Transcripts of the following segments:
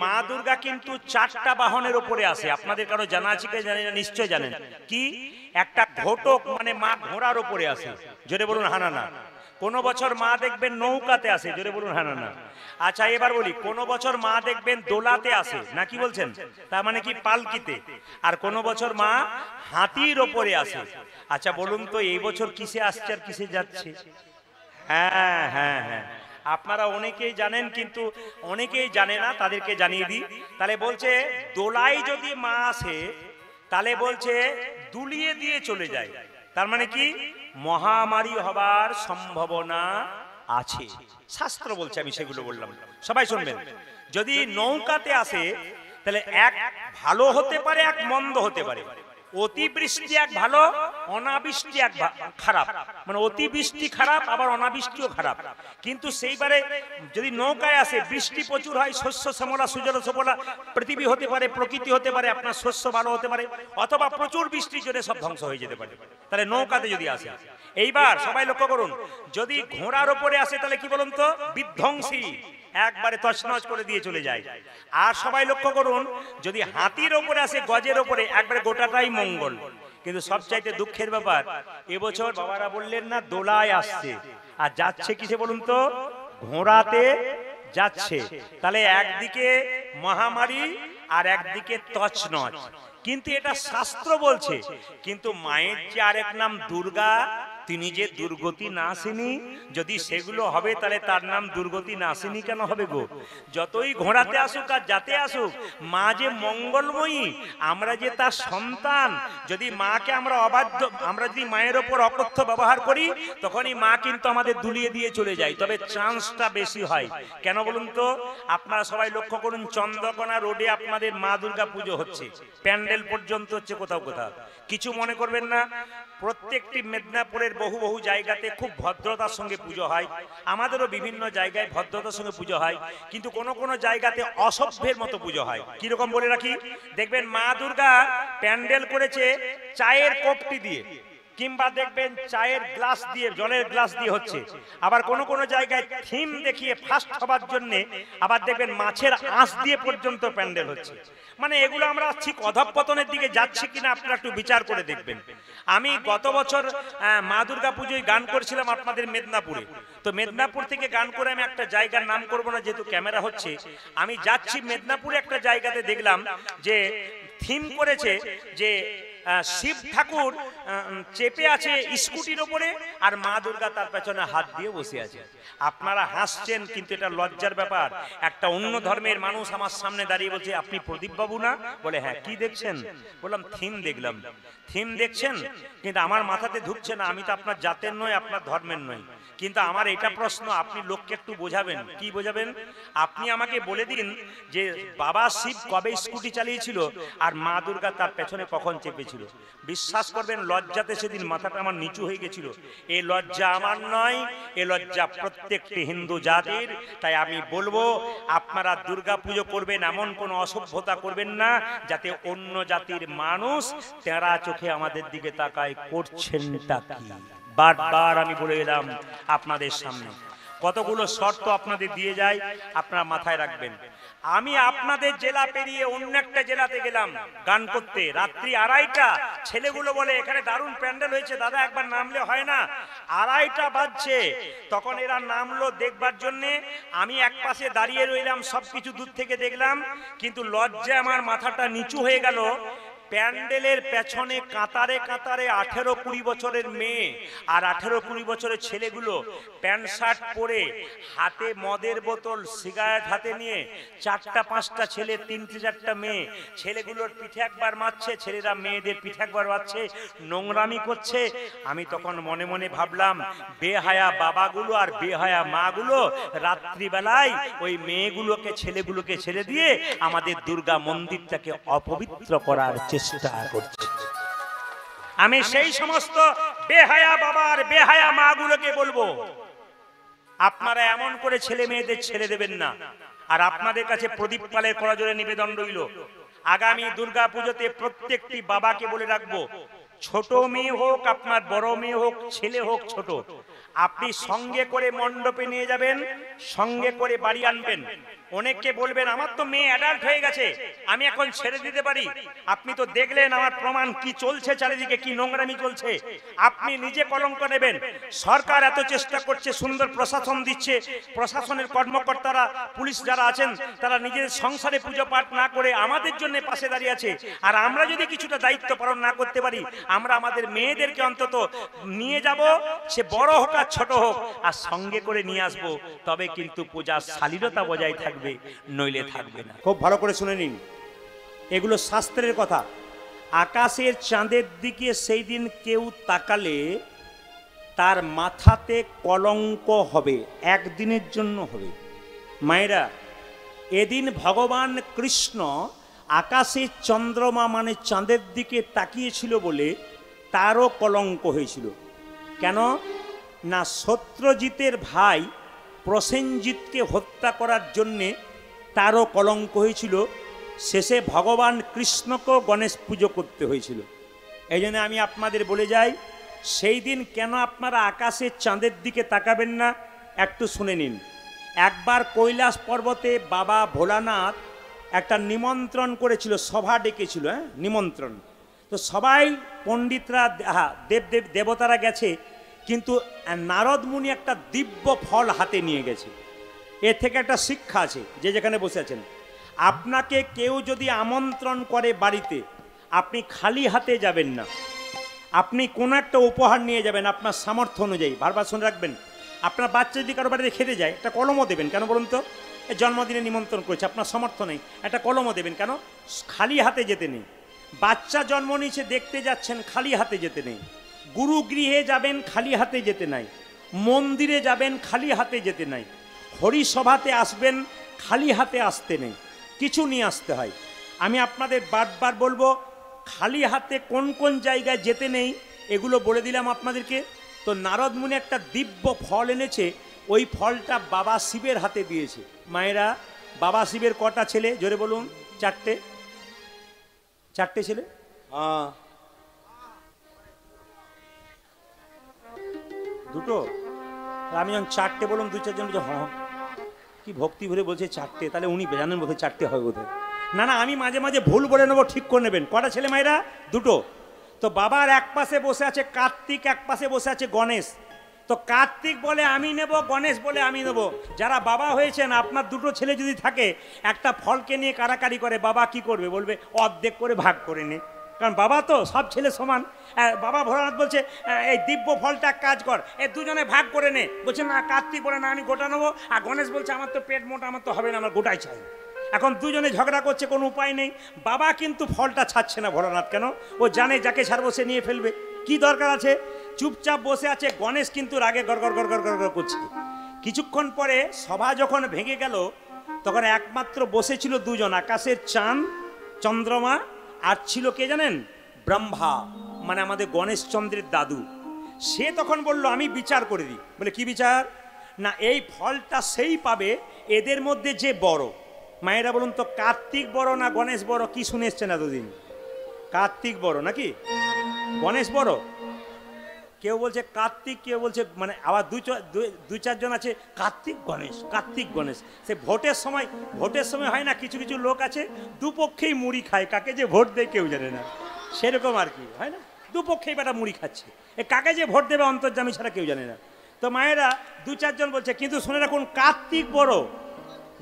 মা দুর্গা কিন্তু 4টা বাহনের উপরে আসে। আপনাদের কারো জানা আছে কি জানেন না? নিশ্চয় জানেন। কি? একটা ঘটক মানে মা ঘোড়ার উপরে আসে, জোরে বলুন হানা না। কোন বছর মা দেখবেন নৌকাতে আসে, জোরে বলুন হানা না। আচ্ছা এবার বলি, কোন বছর মা দেখবেন দোলাতে আসে, না কি বলছেন? তার মানে কি পালকিতে। আর কোন বছর মা হাতির উপরে আসে। আচ্ছা বলুন তো এই বছর কিসে আসছে আর কিসে যাচ্ছে? হ্যাঁ হ্যাঁ হ্যাঁ, আপনারা অনেকেই জানেন কিন্তু অনেকেই জানে না, তাদেরকে জানিয়ে দিই। তাহলে বলছে দোলাই যদি মা আসে তাহলে বলছে দুলিয়ে দিয়ে চলে যায়। তার মানে কি? মহামারী হবার সম্ভাবনা আছে, শাস্ত্র বলছে, আমি সেগুলো বললাম, সবাই শুনবেন। যদি নৌকাতে আসে তাহলে এক ভালো হতে পারে, এক মন্দ হতে পারে। অতিবৃষ্টি এক ভালো, অনাবৃষ্টি এক খারাপ। মানে অতিবৃষ্টি খারাপ, আবার অনাবৃষ্টিও খারাপ। কিন্তু সেইবারে যদি নৌকায় আসে বৃষ্টি প্রচুর হয়, শস্য শ্যামলা সুজল সুফলা পৃথিবী হতে পারে, প্রকৃতি হতে পারে, আপনার শস্য ভালো হতে পারে, অথবা প্রচুর বৃষ্টির জন্য সব ধ্বংস হয়ে যেতে পারে। তাহলে নৌকাতে যদি আসে। এইবার সবাই লক্ষ্য করুন, যদি ঘোড়ার ওপরে আসে তাহলে কি বলুন তো? বিধ্বংসী, একবারে তছনছ করে দিয়ে চলে যায়। আর সবাই লক্ষ্য করুন, যদি হাতির ওপরে আসে, গজের ওপরে, একবারে গোটাটাই মঙ্গল। কিন্তু সবচাইতে দুঃখের ব্যাপার, এবছর বাবারা বললেন না দোলায় আসছে, আর যাচ্ছে কিসে বলুন তো? ঘোড়াতে যাচ্ছে। তাহলে একদিকে মহামারী আর একদিকে তছনছ। কিন্তু এটা শাস্ত্র বলছে, কিন্তু মায়ের যে আরেক নাম দুর্গা, তিনি যে দুর্গতি নাশিনী, যদি সেগুলো হবে তাহলে তার নাম দুর্গতি নাশিনী কেন হবে গো? যতই ঘোড়াতে আসুক আর যাতে আসুক, মা যে মঙ্গলময়ী, আমরা যে তার সন্তান। যদি মাকে আমরা অবাধ্য, আমরা যদি মায়ের ওপর অকথ্য ব্যবহার করি, তখনই মা কিন্তু আমাদের দুলিয়ে দিয়ে চলে যায়। তবে চান্সটা বেশি হয়। কেন বলুন তো? আপনারা সবাই লক্ষ্য করুন, চন্দ্রকোনা রোডে আপনাদের মা দুর্গা পুজো হচ্ছে, প্যান্ডেল পর্যন্ত হচ্ছে কোথাও কোথাও। কিছু মনে করবেন না, প্রত্যেকটি মেদিনীপুরের বহু বহু জায়গাতে খুব ভদ্রতার সঙ্গে পুজো হয়। আমাদেরও বিভিন্ন জায়গায় ভদ্রতার সঙ্গে পুজো হয়, কিন্তু কোন কোন জায়গাতে অসভ্যের মতো পুজো হয়। কিরকম বলে রাখি, দেখবেন মা দুর্গা প্যান্ডেল করেছে চায়ের কপটি দিয়ে, কিংবা দেখবেন চায়ের গ্লাস দিয়ে, জলের গ্লাস দিয়ে হচ্ছে। আবার কোন কোন জায়গায় থিম দেখিয়ে ফার্স্ট হবার জন্য আবার দেখবেন মাছের আঁশ দিয়ে পর্যন্ত প্যান্ডেল হচ্ছে। মানে এগুলো আমরা ঠিক অধঃপতনের দিকে যাচ্ছি কিনা আপনারা একটু বিচার করে দেখবেন। আমি গত বছর মা দুর্গা পুজোয় গান করেছিলাম আপনাদের মেদিনীপুরে। তো মেদিনীপুর থেকে গান করে আমি একটা জায়গার নাম করব না, যেহেতু ক্যামেরা হচ্ছে। আমি যাচ্ছি মেদিনীপুরে, একটা জায়গাতে দেখলাম যে থিম করেছে যে শিব ঠাকুর চেপে আছে স্কুটির ওপরে, আর মা দুর্গা তার পেছনে হাত দিয়ে বসে আছে। আপনারা হাসছেন, কিন্তু এটা লজ্জার ব্যাপার। একটা অন্য ধর্মের মানুষ আমার সামনে দাঁড়িয়ে বলছে, আপনি প্রদীপ বাবু না? বলে হ্যাঁ। কি দেখছেন? বললাম থিম দেখলাম। থিম দেখছেন, কিন্তু আমার মাথাতে ঢুকছে না। আমি তো আপনার জাতের নই, আপনার ধর্মের নই। কিন্তু আমার এটা প্রশ্ন, আপনি লোককে একটু বোঝাবেন। কি বোঝাবেন? আপনি আমাকে বলে দিন যে বাবা শিব কবে স্কুটি চালিয়েছিল, আর মা দুর্গা তার পেছনে কখন চেপেছিল। বিশ্বাস করবেন, লজ্জাতে সেদিন মাথাটা আমার নিচু হয়ে গেছিল। এই লজ্জা আমার নয়, এ লজ্জা প্রত্যেকটি হিন্দু জাতির। তাই আমি বলবো, আপনারা দুর্গা পুজো করবেন, এমন কোন অসভ্যতা করবেন না যাতে অন্য জাতির মানুষ তেরা চোখে আমাদের দিকে তাকায়। করছেনটা কি? বারবার আমি বলে এলাম আপনাদের সামনে। কতগুলো শর্ত আপনাদের দিয়ে যায়, আপনারা মাথায় রাখবেন। আমি আপনাদের জেলা পেরিয়ে অন্য একটা জেলাতে গেলাম গান করতে, রাত্রি 2:30। ছেলেগুলো বলে এখানে দারুণ প্যান্ডেল হয়েছে দাদা, একবার নামলে হয় না? 2:30 বাজছে, তখন এরা নামলো দেখবার জন্যে। আমি এক পাশে দাঁড়িয়ে রইলাম, সবকিছু দূর থেকে দেখলাম, কিন্তু লজ্জায় আমার মাথাটা নিচু হয়ে গেল। প্যান্ডেলের পেছনে কাতারে কাতারে 18-20 বছরের মেয়ে আর 18-20 বছরের ছেলেগুলো প্যান্ট শার্ট পরে, হাতে মদের বোতল, সিগারেট হাতে নিয়ে, 4টা-5টা ছেলে, 3টে-4টা মেয়ে। ছেলেগুলোর পিঠে একবার মারছে, ছেলেরা মেয়েদের পিঠে একবার মারছে, নোংরামি করছে। আমি তখন মনে মনে ভাবলাম, বেহায়া বাবাগুলো আর বেহায়া মাগুলো রাত্রিবেলায় ওই মেয়েগুলোকে, ছেলেগুলোকে ছেড়ে দিয়ে আমাদের দুর্গা মন্দিরটাকে অপবিত্র করার চেষ্টা করছে। আমি সেই সমস্ত বেহায়া বাবার, বেহায়া মাগুলোকে বলবো, আপনারা এমন করে ছেলে মেয়েদের ছেড়ে দেবেন না। আর আপনাদের কাছে প্রদীপ পালের করজোড়ে নিবেদন রইল, আগামী দুর্গা পুজোতে প্রত্যেকটি বাবাকে বলে রাখবো, ছোট মেয়ে হোক, আপনার বড় মেয়ে হোক, ছেলে হোক ছোট, আপনি সঙ্গে করে মণ্ডপে নিয়ে যাবেন, সঙ্গে করে বাড়ি আনবেন। অনেককে বলবেন আমার তো মেয়ে অ্যাডাল্ট হয়ে গেছে, আমি এখন ছেড়ে দিতে পারি। আপনি তো দেখলেন আমার প্রমাণ কি চলছে, চারিদিকে কি নোংরামি চলছে। আপনি নিজে কলঙ্ক নেবেন। সরকার এত চেষ্টা করছে, সুন্দর প্রশাসন দিচ্ছে, প্রশাসনের কর্মকর্তারা, পুলিশ যারা আছেন তারা নিজেদের সংসারে পুজো পাঠ না করে আমাদের জন্য পাশে দাঁড়িয়ে আছে। আর আমরা যদি কিছুটা দায়িত্ব পালন না করতে পারি, আমরা আমাদের মেয়েদেরকে অন্তত নিয়ে যাব, সে বড় হোক আর ছোট হোক, আর সঙ্গে করে নিয়ে আসবো, তবে কিন্তু পূজার শালীনতা বজায় থাকবে, নইলে থাকবে না। খুব ভালো করে শুনে নিন, এগুলো শাস্ত্রের কথা। আকাশের চাঁদের দিকে সেই দিন কেউ তাকালে তার মাথাতে কলঙ্ক হবে, একদিনের জন্য হবে। মায়েরা, এদিন ভগবান কৃষ্ণ আকাশের চন্দ্রমা মানে চাঁদের দিকে তাকিয়েছিল বলে তারও কলঙ্ক হয়েছিল। কেন না, সত্যজিতের ভাই প্রসেনজিৎকে হত্যা করার জন্যে তারও কলঙ্ক হয়েছিল। শেষে ভগবান কৃষ্ণকেও গণেশ পুজো করতে হয়েছিল। এই জন্য আমি আপনাদের বলে যাই, সেই দিন কেন আপনারা আকাশের চাঁদের দিকে তাকাবেন না, একটু শুনে নিন। একবার কৈলাস পর্বতে বাবা ভোলানাথ একটা নিমন্ত্রণ করেছিল, সভা ডেকেছিল, নিমন্ত্রণ। তো সবাই পণ্ডিতরা, দেবতারা গেছে, কিন্তু নারদ মুনি একটা দিব্য ফল হাতে নিয়ে গেছে। এর থেকে একটা শিক্ষা আছে, যে যেখানে বসে আছেন, আপনাকে কেউ যদি আমন্ত্রণ করে বাড়িতে, আপনি খালি হাতে যাবেন না, আপনি কোনো একটা উপহার নিয়ে যাবেন আপনার সামর্থ্য অনুযায়ী। বারবার শুনে রাখবেন, আপনার বাচ্চা যদি কারো বাড়িতে খেতে যায়, একটা কলমও দেবেন। কেন বলুন তো? জন্মদিনে নিমন্ত্রণ করেছে, আপনার সামর্থ্য নেই, একটা কলমও দেবেন। কেন? খালি হাতে যেতে নেই। বাচ্চা জন্ম নিয়েছে, দেখতে যাচ্ছেন, খালি হাতে যেতে নেই। গুরু গৃহে যাবেন, খালি হাতে যেতে নাই। মন্দিরে যাবেন, খালি হাতে যেতে নাই। হরিসভাতে আসবেন, খালি হাতে আসতে নেই, কিছু নিয়ে আসতে হয়। আমি আপনাদের বারবার বলবো, খালি হাতে কোন কোন জায়গায় যেতে নেই এগুলো বলে দিলাম আপনাদেরকে। তো নারদ মুনি একটা দিব্য ফল এনেছে, ওই ফলটা বাবা শিবের হাতে দিয়েছে। মায়েরা, বাবা শিবের কটা ছেলে জোরে বলুন? চারটে। চারটে ছেলে। দুটো। আমি যখন চারটে বললাম, দু চারজন কি ভক্তি ভরে বলছে চারটে, তাহলে উনি জানেন বোধহয় চারটে হয় বোধহয়। না না, আমি মাঝে মাঝে ভুল বলে নেবো, ঠিক করে নেবেন। কটা ছেলে মায়েরা? দুটো। তো বাবার এক পাশে বসে আছে কার্তিক, এক পাশে বসে আছে গণেশ। তো কার্তিক বলে আমি নেব, গণেশ বলে আমি নেব। যারা বাবা হয়েছেন, আপনার দুটো ছেলে যদি থাকে, একটা ফলকে নিয়ে কারাকারি করে, বাবা কি করবে? বলবে অর্ধেক করে ভাগ করে নে, কারণ বাবা তো সব ছেলে সমান। বাবা ভোলানাথ বলছে এই দিব্য ফলটা কাজ কর, এই দুজনে ভাগ করে নে। বলছে না, কার্তিক বলে না আমি গোটা নেবো, আর গণেশ বলছে আমার তো পেট মোটা, আমার তো হবে না, আমার গোটাই চাই। এখন দুজনে ঝগড়া করছে, কোনো উপায় নেই। বাবা কিন্তু ফলটা ছাড়ছে না ভোলানাথ। কেন? ও জানে যাকে ছাড়বো সে নিয়ে ফেলবে, কি দরকার আছে? চুপচাপ বসে আছে। গণেশ কিন্তু রাগে গড়গড় গড়গড় গড়গড় করছে। কিছুক্ষণ পরে সভা যখন ভেঙে গেল, তখন একমাত্র বসেছিল দুজন, আকাশের চাঁদ চন্দ্রমা, আর ছিল কে জানেন? ব্রহ্মা, মানে আমাদের গণেশ চন্দ্রের দাদু। সে তখন বলল আমি বিচার করে দিই। বলে কি বিচার? না, এই ফলটা সেই পাবে এদের মধ্যে যে বড়। মায়েরা বলুন তো, কার্তিক বড় না গণেশ বড়? কি শুনে এসছেন এতদিন? কার্তিক বড় নাকি গণেশ বড়? কেউ বলছে কার্তিক, কেউ বলছে মানে আবার দুই চারজন আছে কার্তিক গণেশ, কার্তিক গণেশ। সে ভোটের সময় হয় না, কিছু কিছু লোক আছে দুপক্ষেই মুড়ি খায়, কাকে যে ভোট দেয় কেউ জানে না, সেরকম আর কি হয় না। দুপক্ষেই বেটা মুড়ি খাচ্ছে, এ কাকে যে ভোট দেবে অন্তর্যামী ছাড়া কেউ জানে না। তো মায়েরা দু চারজন বলছে, কিন্তু শুনে রাখুন, কার্তিক বড়,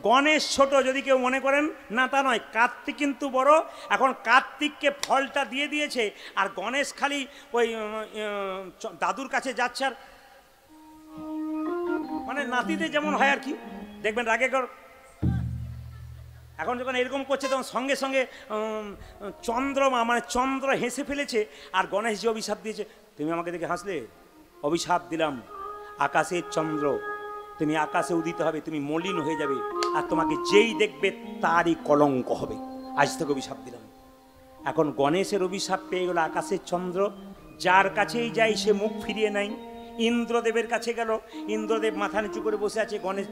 গণেশ ছোট। যদি কেউ মনে করেন না, তা নয়, কার্তিক কিন্তু বড়। এখন কার্তিককে ফলটা দিয়ে দিয়েছে, আর গণেশ খালি ওই দাদুর কাছে যাচ্ছে, আর মানে নাতিতে যেমন হয় আর কি, দেখবেন রাগে কর। এখন যখন এরকম করছে, তখন সঙ্গে সঙ্গে চন্দ্রমা মানে চন্দ্র হেসে ফেলেছে, আর গণেশ যে অভিশাপ দিয়েছে, তুমি আমাকে দেখে হাসলে, অভিশাপ দিলাম আকাশের চন্দ্র, তুমি আকাশে উদিত হবে, তুমি মলিন হয়ে যাবে, আর তোমাকে যেই দেখবে তারই কলঙ্ক হবে, আজ থেকে অভিশাপ দিলাম। এখন গণেশের অভিশাপ পেয়ে গেল আকাশের চন্দ্র, যার কাছেই যাই সে মুখ ফিরিয়ে নাই। ইন্দ্রদেবের কাছে গেল, ইন্দ্রদেব মাথা নিচু করে বসে আছে, গণেশ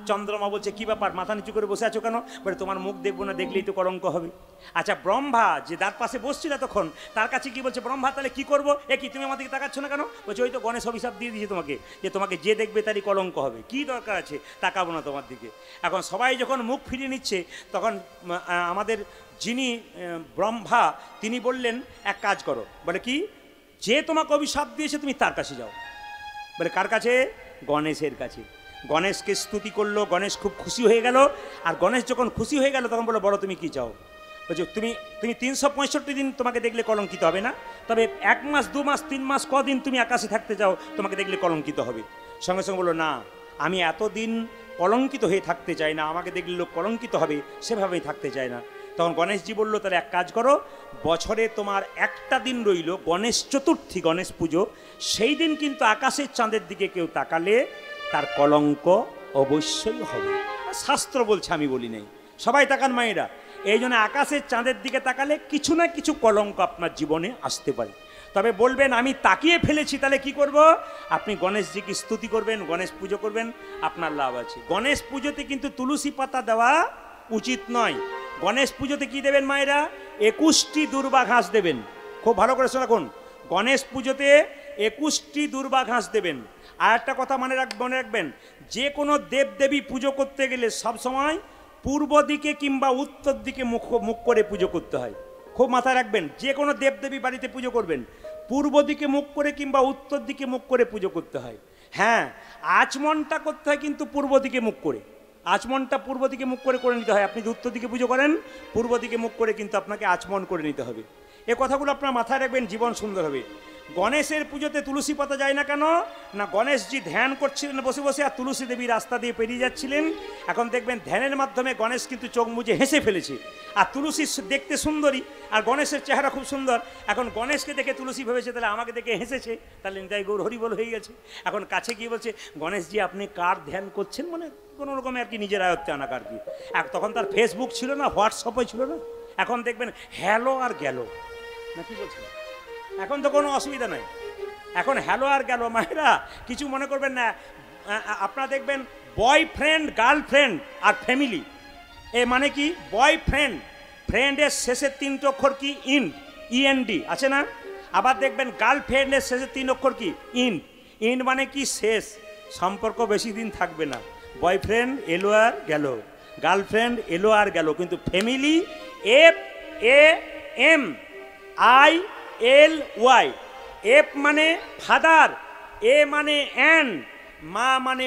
চন্দ্রমা বলছে কি ব্যাপার মাথা নিচু করে বসে আছো কেন? বলে তোমার মুখ দেখবো না, দেখলেই তো কলঙ্ক হবে। আচ্ছা ব্রহ্মা যে তার পাশে বসছিল তখন, তার কাছে কি বলছে, ব্রহ্মা তাহলে কি করবো? এ কি তুমি আমার দিকে তাকাচ্ছ না কেন? বলছে ওই তো গণেশ অভিশাপ দিয়ে দিয়েছে তোমাকে, যে তোমাকে যে দেখবে তারই কলঙ্ক হবে, কি দরকার আছে তাকাবো না তোমার দিকে। এখন সবাই যখন মুখ ফিরিয়ে নিচ্ছে তখন আমাদের যিনি ব্রহ্মা তিনি বললেন এক কাজ করো। বলে কি? যে তোমাকে অভিশাপ দিয়েছে তুমি তার কাছে যাও। বলে কার কাছে? গণেশের কাছে। গণেশকে স্তুতি করলো, গণেশ খুব খুশি হয়ে গেল। আর গণেশ যখন খুশি হয়ে গেল তখন বলো বলো তুমি কি চাও? বলছে তুমি 365 দিন তোমাকে দেখলে কলঙ্কিত হবে না, তবে 1 মাস 2 মাস 3 মাস কদিন তুমি আকাশে থাকতে চাও তোমাকে দেখলে কলঙ্কিত হবে। সঙ্গে সঙ্গে বললো না, আমি এতদিন কলঙ্কিত হয়ে থাকতে চাই না, আমাকে দেখলে লোক কলঙ্কিত হবে সেভাবেই থাকতে চায় না। তখন গণেশজি বললো তাহলে এক কাজ করো, বছরে তোমার একটা দিন রইল গণেশ চতুর্থী, গণেশ পুজো, সেই দিন কিন্তু আকাশের চাঁদের দিকে কেউ তাকালে তার কলঙ্ক অবশ্যই হবে। শাস্ত্র বলছে, আমি বলি নাই। সবাই তাকান মায়েরা, এই জন্য আকাশের চাঁদের দিকে তাকালে কিছু না কিছু কলঙ্ক আপনার জীবনে আসতে পারে। তবে বলবেন আমি তাকিয়ে ফেলেছি, তাহলে কি করব? আপনি গণেশজিকে স্তুতি করবেন, গণেশ পুজো করবেন, আপনার লাভ আছে। গণেশ পুজোতে কিন্তু তুলসী পাতা দেওয়া উচিত নয়। গণেশ পুজোতে কি দেবেন মায়েরা? 21টি দুর্বা ঘাস দেবেন। খুব ভালো করে শোনান, গণেশ পুজোতে 21টি দুর্বা ঘাস দেবেন। আর একটা কথা মনে রাখবেন, যে কোনো দেবদেবী পুজো করতে গেলে সবসময় পূর্ব দিকে কিংবা উত্তর দিকে মুখ করে পুজো করতে হয়। খুব মাথায় রাখবেন, যে কোনো দেবদেবী বাড়িতে পুজো করবেন পূর্ব দিকে মুখ করে কিংবা উত্তর দিকে মুখ করে পুজো করতে হয়। হ্যাঁ, আচমনটা করতে হয় কিন্তু পূর্ব দিকে মুখ করে। আচমনটা পূর্ব দিকে মুখ করে নিতে হয়। আপনি যদি উত্তর দিকে পুজো করেন, পূর্ব দিকে মুখ করে কিন্তু আপনাকে আচমন করে নিতে হবে। এ কথাগুলো আপনার মাথায় রাখবেন, জীবন সুন্দর হবে। গণেশের পুজোতে তুলসী পাতা যায় না কেন? না, গণেশজি ধ্যান করছিলেন বসে বসে, আর তুলসী দেবী রাস্তা দিয়ে পেরিয়ে যাচ্ছিলেন। এখন দেখবেন ধ্যানের মাধ্যমে গণেশ কিন্তু চোখ মুজে হেসে ফেলেছে। আর তুলসী দেখতে সুন্দরী, আর গণেশের চেহারা খুব সুন্দর। এখন গণেশকে দেখে তুলসী ভেবেছে তাহলে আমাকে দেখে হেসেছে, তাহলে নিতাই গৌর হরিবল হয়ে গেছে। এখন কাছে গিয়ে বলছে, গণেশজি আপনি কার ধ্যান করছেন? মানে কোনো রকমে আর কি নিজের আয়ত্তে আনা আর কি। তখন তার ফেসবুক ছিল না, হোয়াটসঅ্যাপও ছিল না। এখন দেখবেন হ্যালো আর গেল না, কি বলছেন? এখন তো কোনো অসুবিধা নাই, এখন হ্যালো আর গেল। মায়েরা কিছু মনে করবেন না। আপনারা দেখবেন বয়ফ্রেন্ড, গার্লফ্রেন্ড আর ফ্যামিলি, এ মানে কি? বয়ফ্রেন্ড, ফ্রেন্ডের শেষের 3টি অক্ষর কি? ইএনডি আছে না? আবার দেখবেন গার্লফ্রেন্ডের শেষের 3 অক্ষর কি? ইন মানে কি? শেষ। সম্পর্ক বেশি দিন থাকবে না। বয়ফ্রেন্ড এলো আর গেল, গার্লফ্রেন্ড এলো আর গেল, কিন্তু ফ্যামিলি FAMILY। এফ মানে ফাদার, এ মানে অ্যান, মা মানে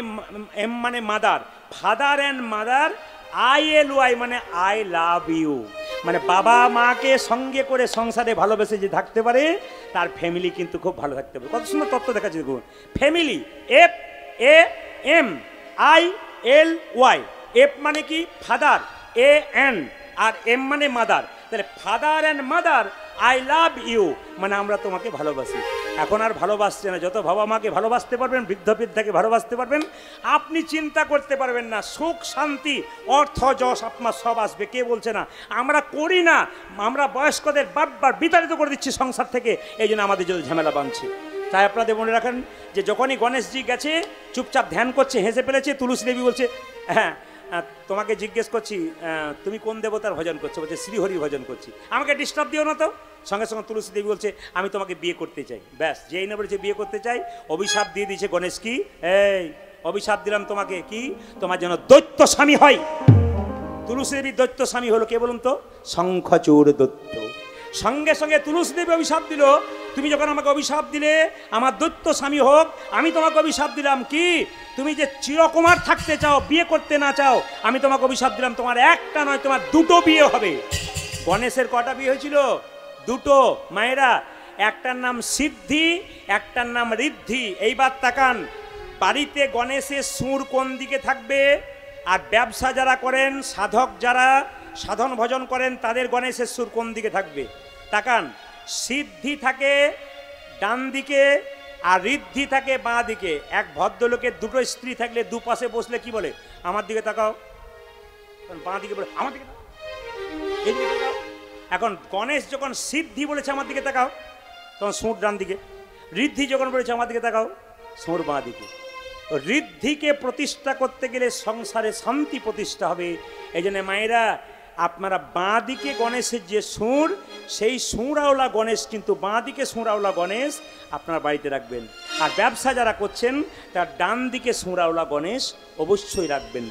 এম মানে mother, father and mother. ILY মানে আই লাভ ইউ, মানে বাবা মাকে সঙ্গে করে সংসারে ভালোবেসে যে থাকতে পারে তার ফ্যামিলি কিন্তু খুব ভালো থাকতে পারে। কত সুন্দর তত্ত্ব দেখাচ্ছে দেখুন। Family FAMILY। এফ মানে কি? ফাদার, AN, আর এম মানে মাদার। তাহলে father and mother, I love you মানে আমরা তোমাকে ভালোবাসি। এখন আর ভালোবাসছে না। যত বাবা মাকে ভালোবাসতে পারবেন, বৃদ্ধ বৃদ্ধাকে ভালোবাসতে পারবেন, আপনি চিন্তা করতে পারবেন না, সুখ শান্তি অর্থ যশ আপনার সব আসবে। কে বলছে না? আমরা করি না, আমরা বয়স্কদের বারবার বিতাড়িত করে দিচ্ছি সংসার থেকে, এই জন্য আমাদের যত ঝামেলা বাঁধছে। তাই আপনাদের মনে রাখেন যে যখনই গণেশজি গেছে চুপচাপ ধ্যান করছে, হেসে ফেলেছে, তুলসী দেবী বলছে হ্যাঁ তোমাকে জিজ্ঞেস করছি তুমি কোন দেবতার ভজন করছো? বলছে শ্রীহরির ভজন করছি, আমাকে ডিস্টার্ব দিও না তো। সঙ্গে সঙ্গে তুলসী দেবী বলছে আমি তোমাকে বিয়ে করতে চাই। ব্যাস, যেই না বলেছে বিয়ে করতে চাই, অভিশাপ দিয়ে দিয়েছে গণেশ। কি? এই অভিশাপ দিলাম তোমাকে, কি? তোমার যেন দৈত্য স্বামী হয়। তুলসী দেবীর দৈত্য স্বামী হলো কে বলুন তো? শঙ্খচূড় দৈত্য। সঙ্গে সঙ্গে তুলসী দেবী অভিশাপ দিল, তুমি যখন আমাকে অভিশাপ দিলে আমার দৈত্য স্বামী হোক, আমি তোমাকে অভিশাপ দিলাম কি? তুমি যে চিরকুমার থাকতে চাও, বিয়ে করতে না চাও, আমি তোমাকে অভিশাপ দিলাম তোমার একটা নয় তোমার 2টো বিয়ে হবে। গণেশের কটা বিয়ে হয়েছিল? 2টো। মায়েরা, একটার নাম সিদ্ধি, একটার নাম ঋদ্ধি। এইবার তাকান, বাড়িতে গণেশের সুর কোন দিকে থাকবে? আর ব্যবসা যারা করেন, সাধক যারা সাধন ভজন করেন, তাদের গণেশের সুর কোন দিকে থাকবে? তাকান, সিদ্ধি থাকে ডান দিকে আর ঋদ্ধি থাকে বাঁ দিকে। এক ভদ্রলোকের 2টো স্ত্রী থাকলে দুপাশে বসলে কি বলে? আমার দিকে তাকাও। বাঁ দিকে বলে আমার দিকে তাকাও, এদিকে তাকাও। এখন গণেশ যখন সিদ্ধি বলেছে আমার দিকে তাকাও, তখন সুর ডান দিকে। ঋদ্ধি যখন বলেছে আমার দিকে তাকাও, সোঁর বাঁ দিকে। ঋদ্ধিকে প্রতিষ্ঠা করতে গেলে সংসারে শান্তি প্রতিষ্ঠা হবে। এই জন্য মায়েরা আপনারা বাঁ দিকে গণেশের যে সুর, সেই সুরাওলা গণেশ, কিন্তু বাঁ দিকে সুরাওলা গণেশ আপনার বাড়িতে রাখবেন। আর ব্যবসা যারা করছেন তার ডান দিকে সুরাওলা গণেশ অবশ্যই রাখবেন।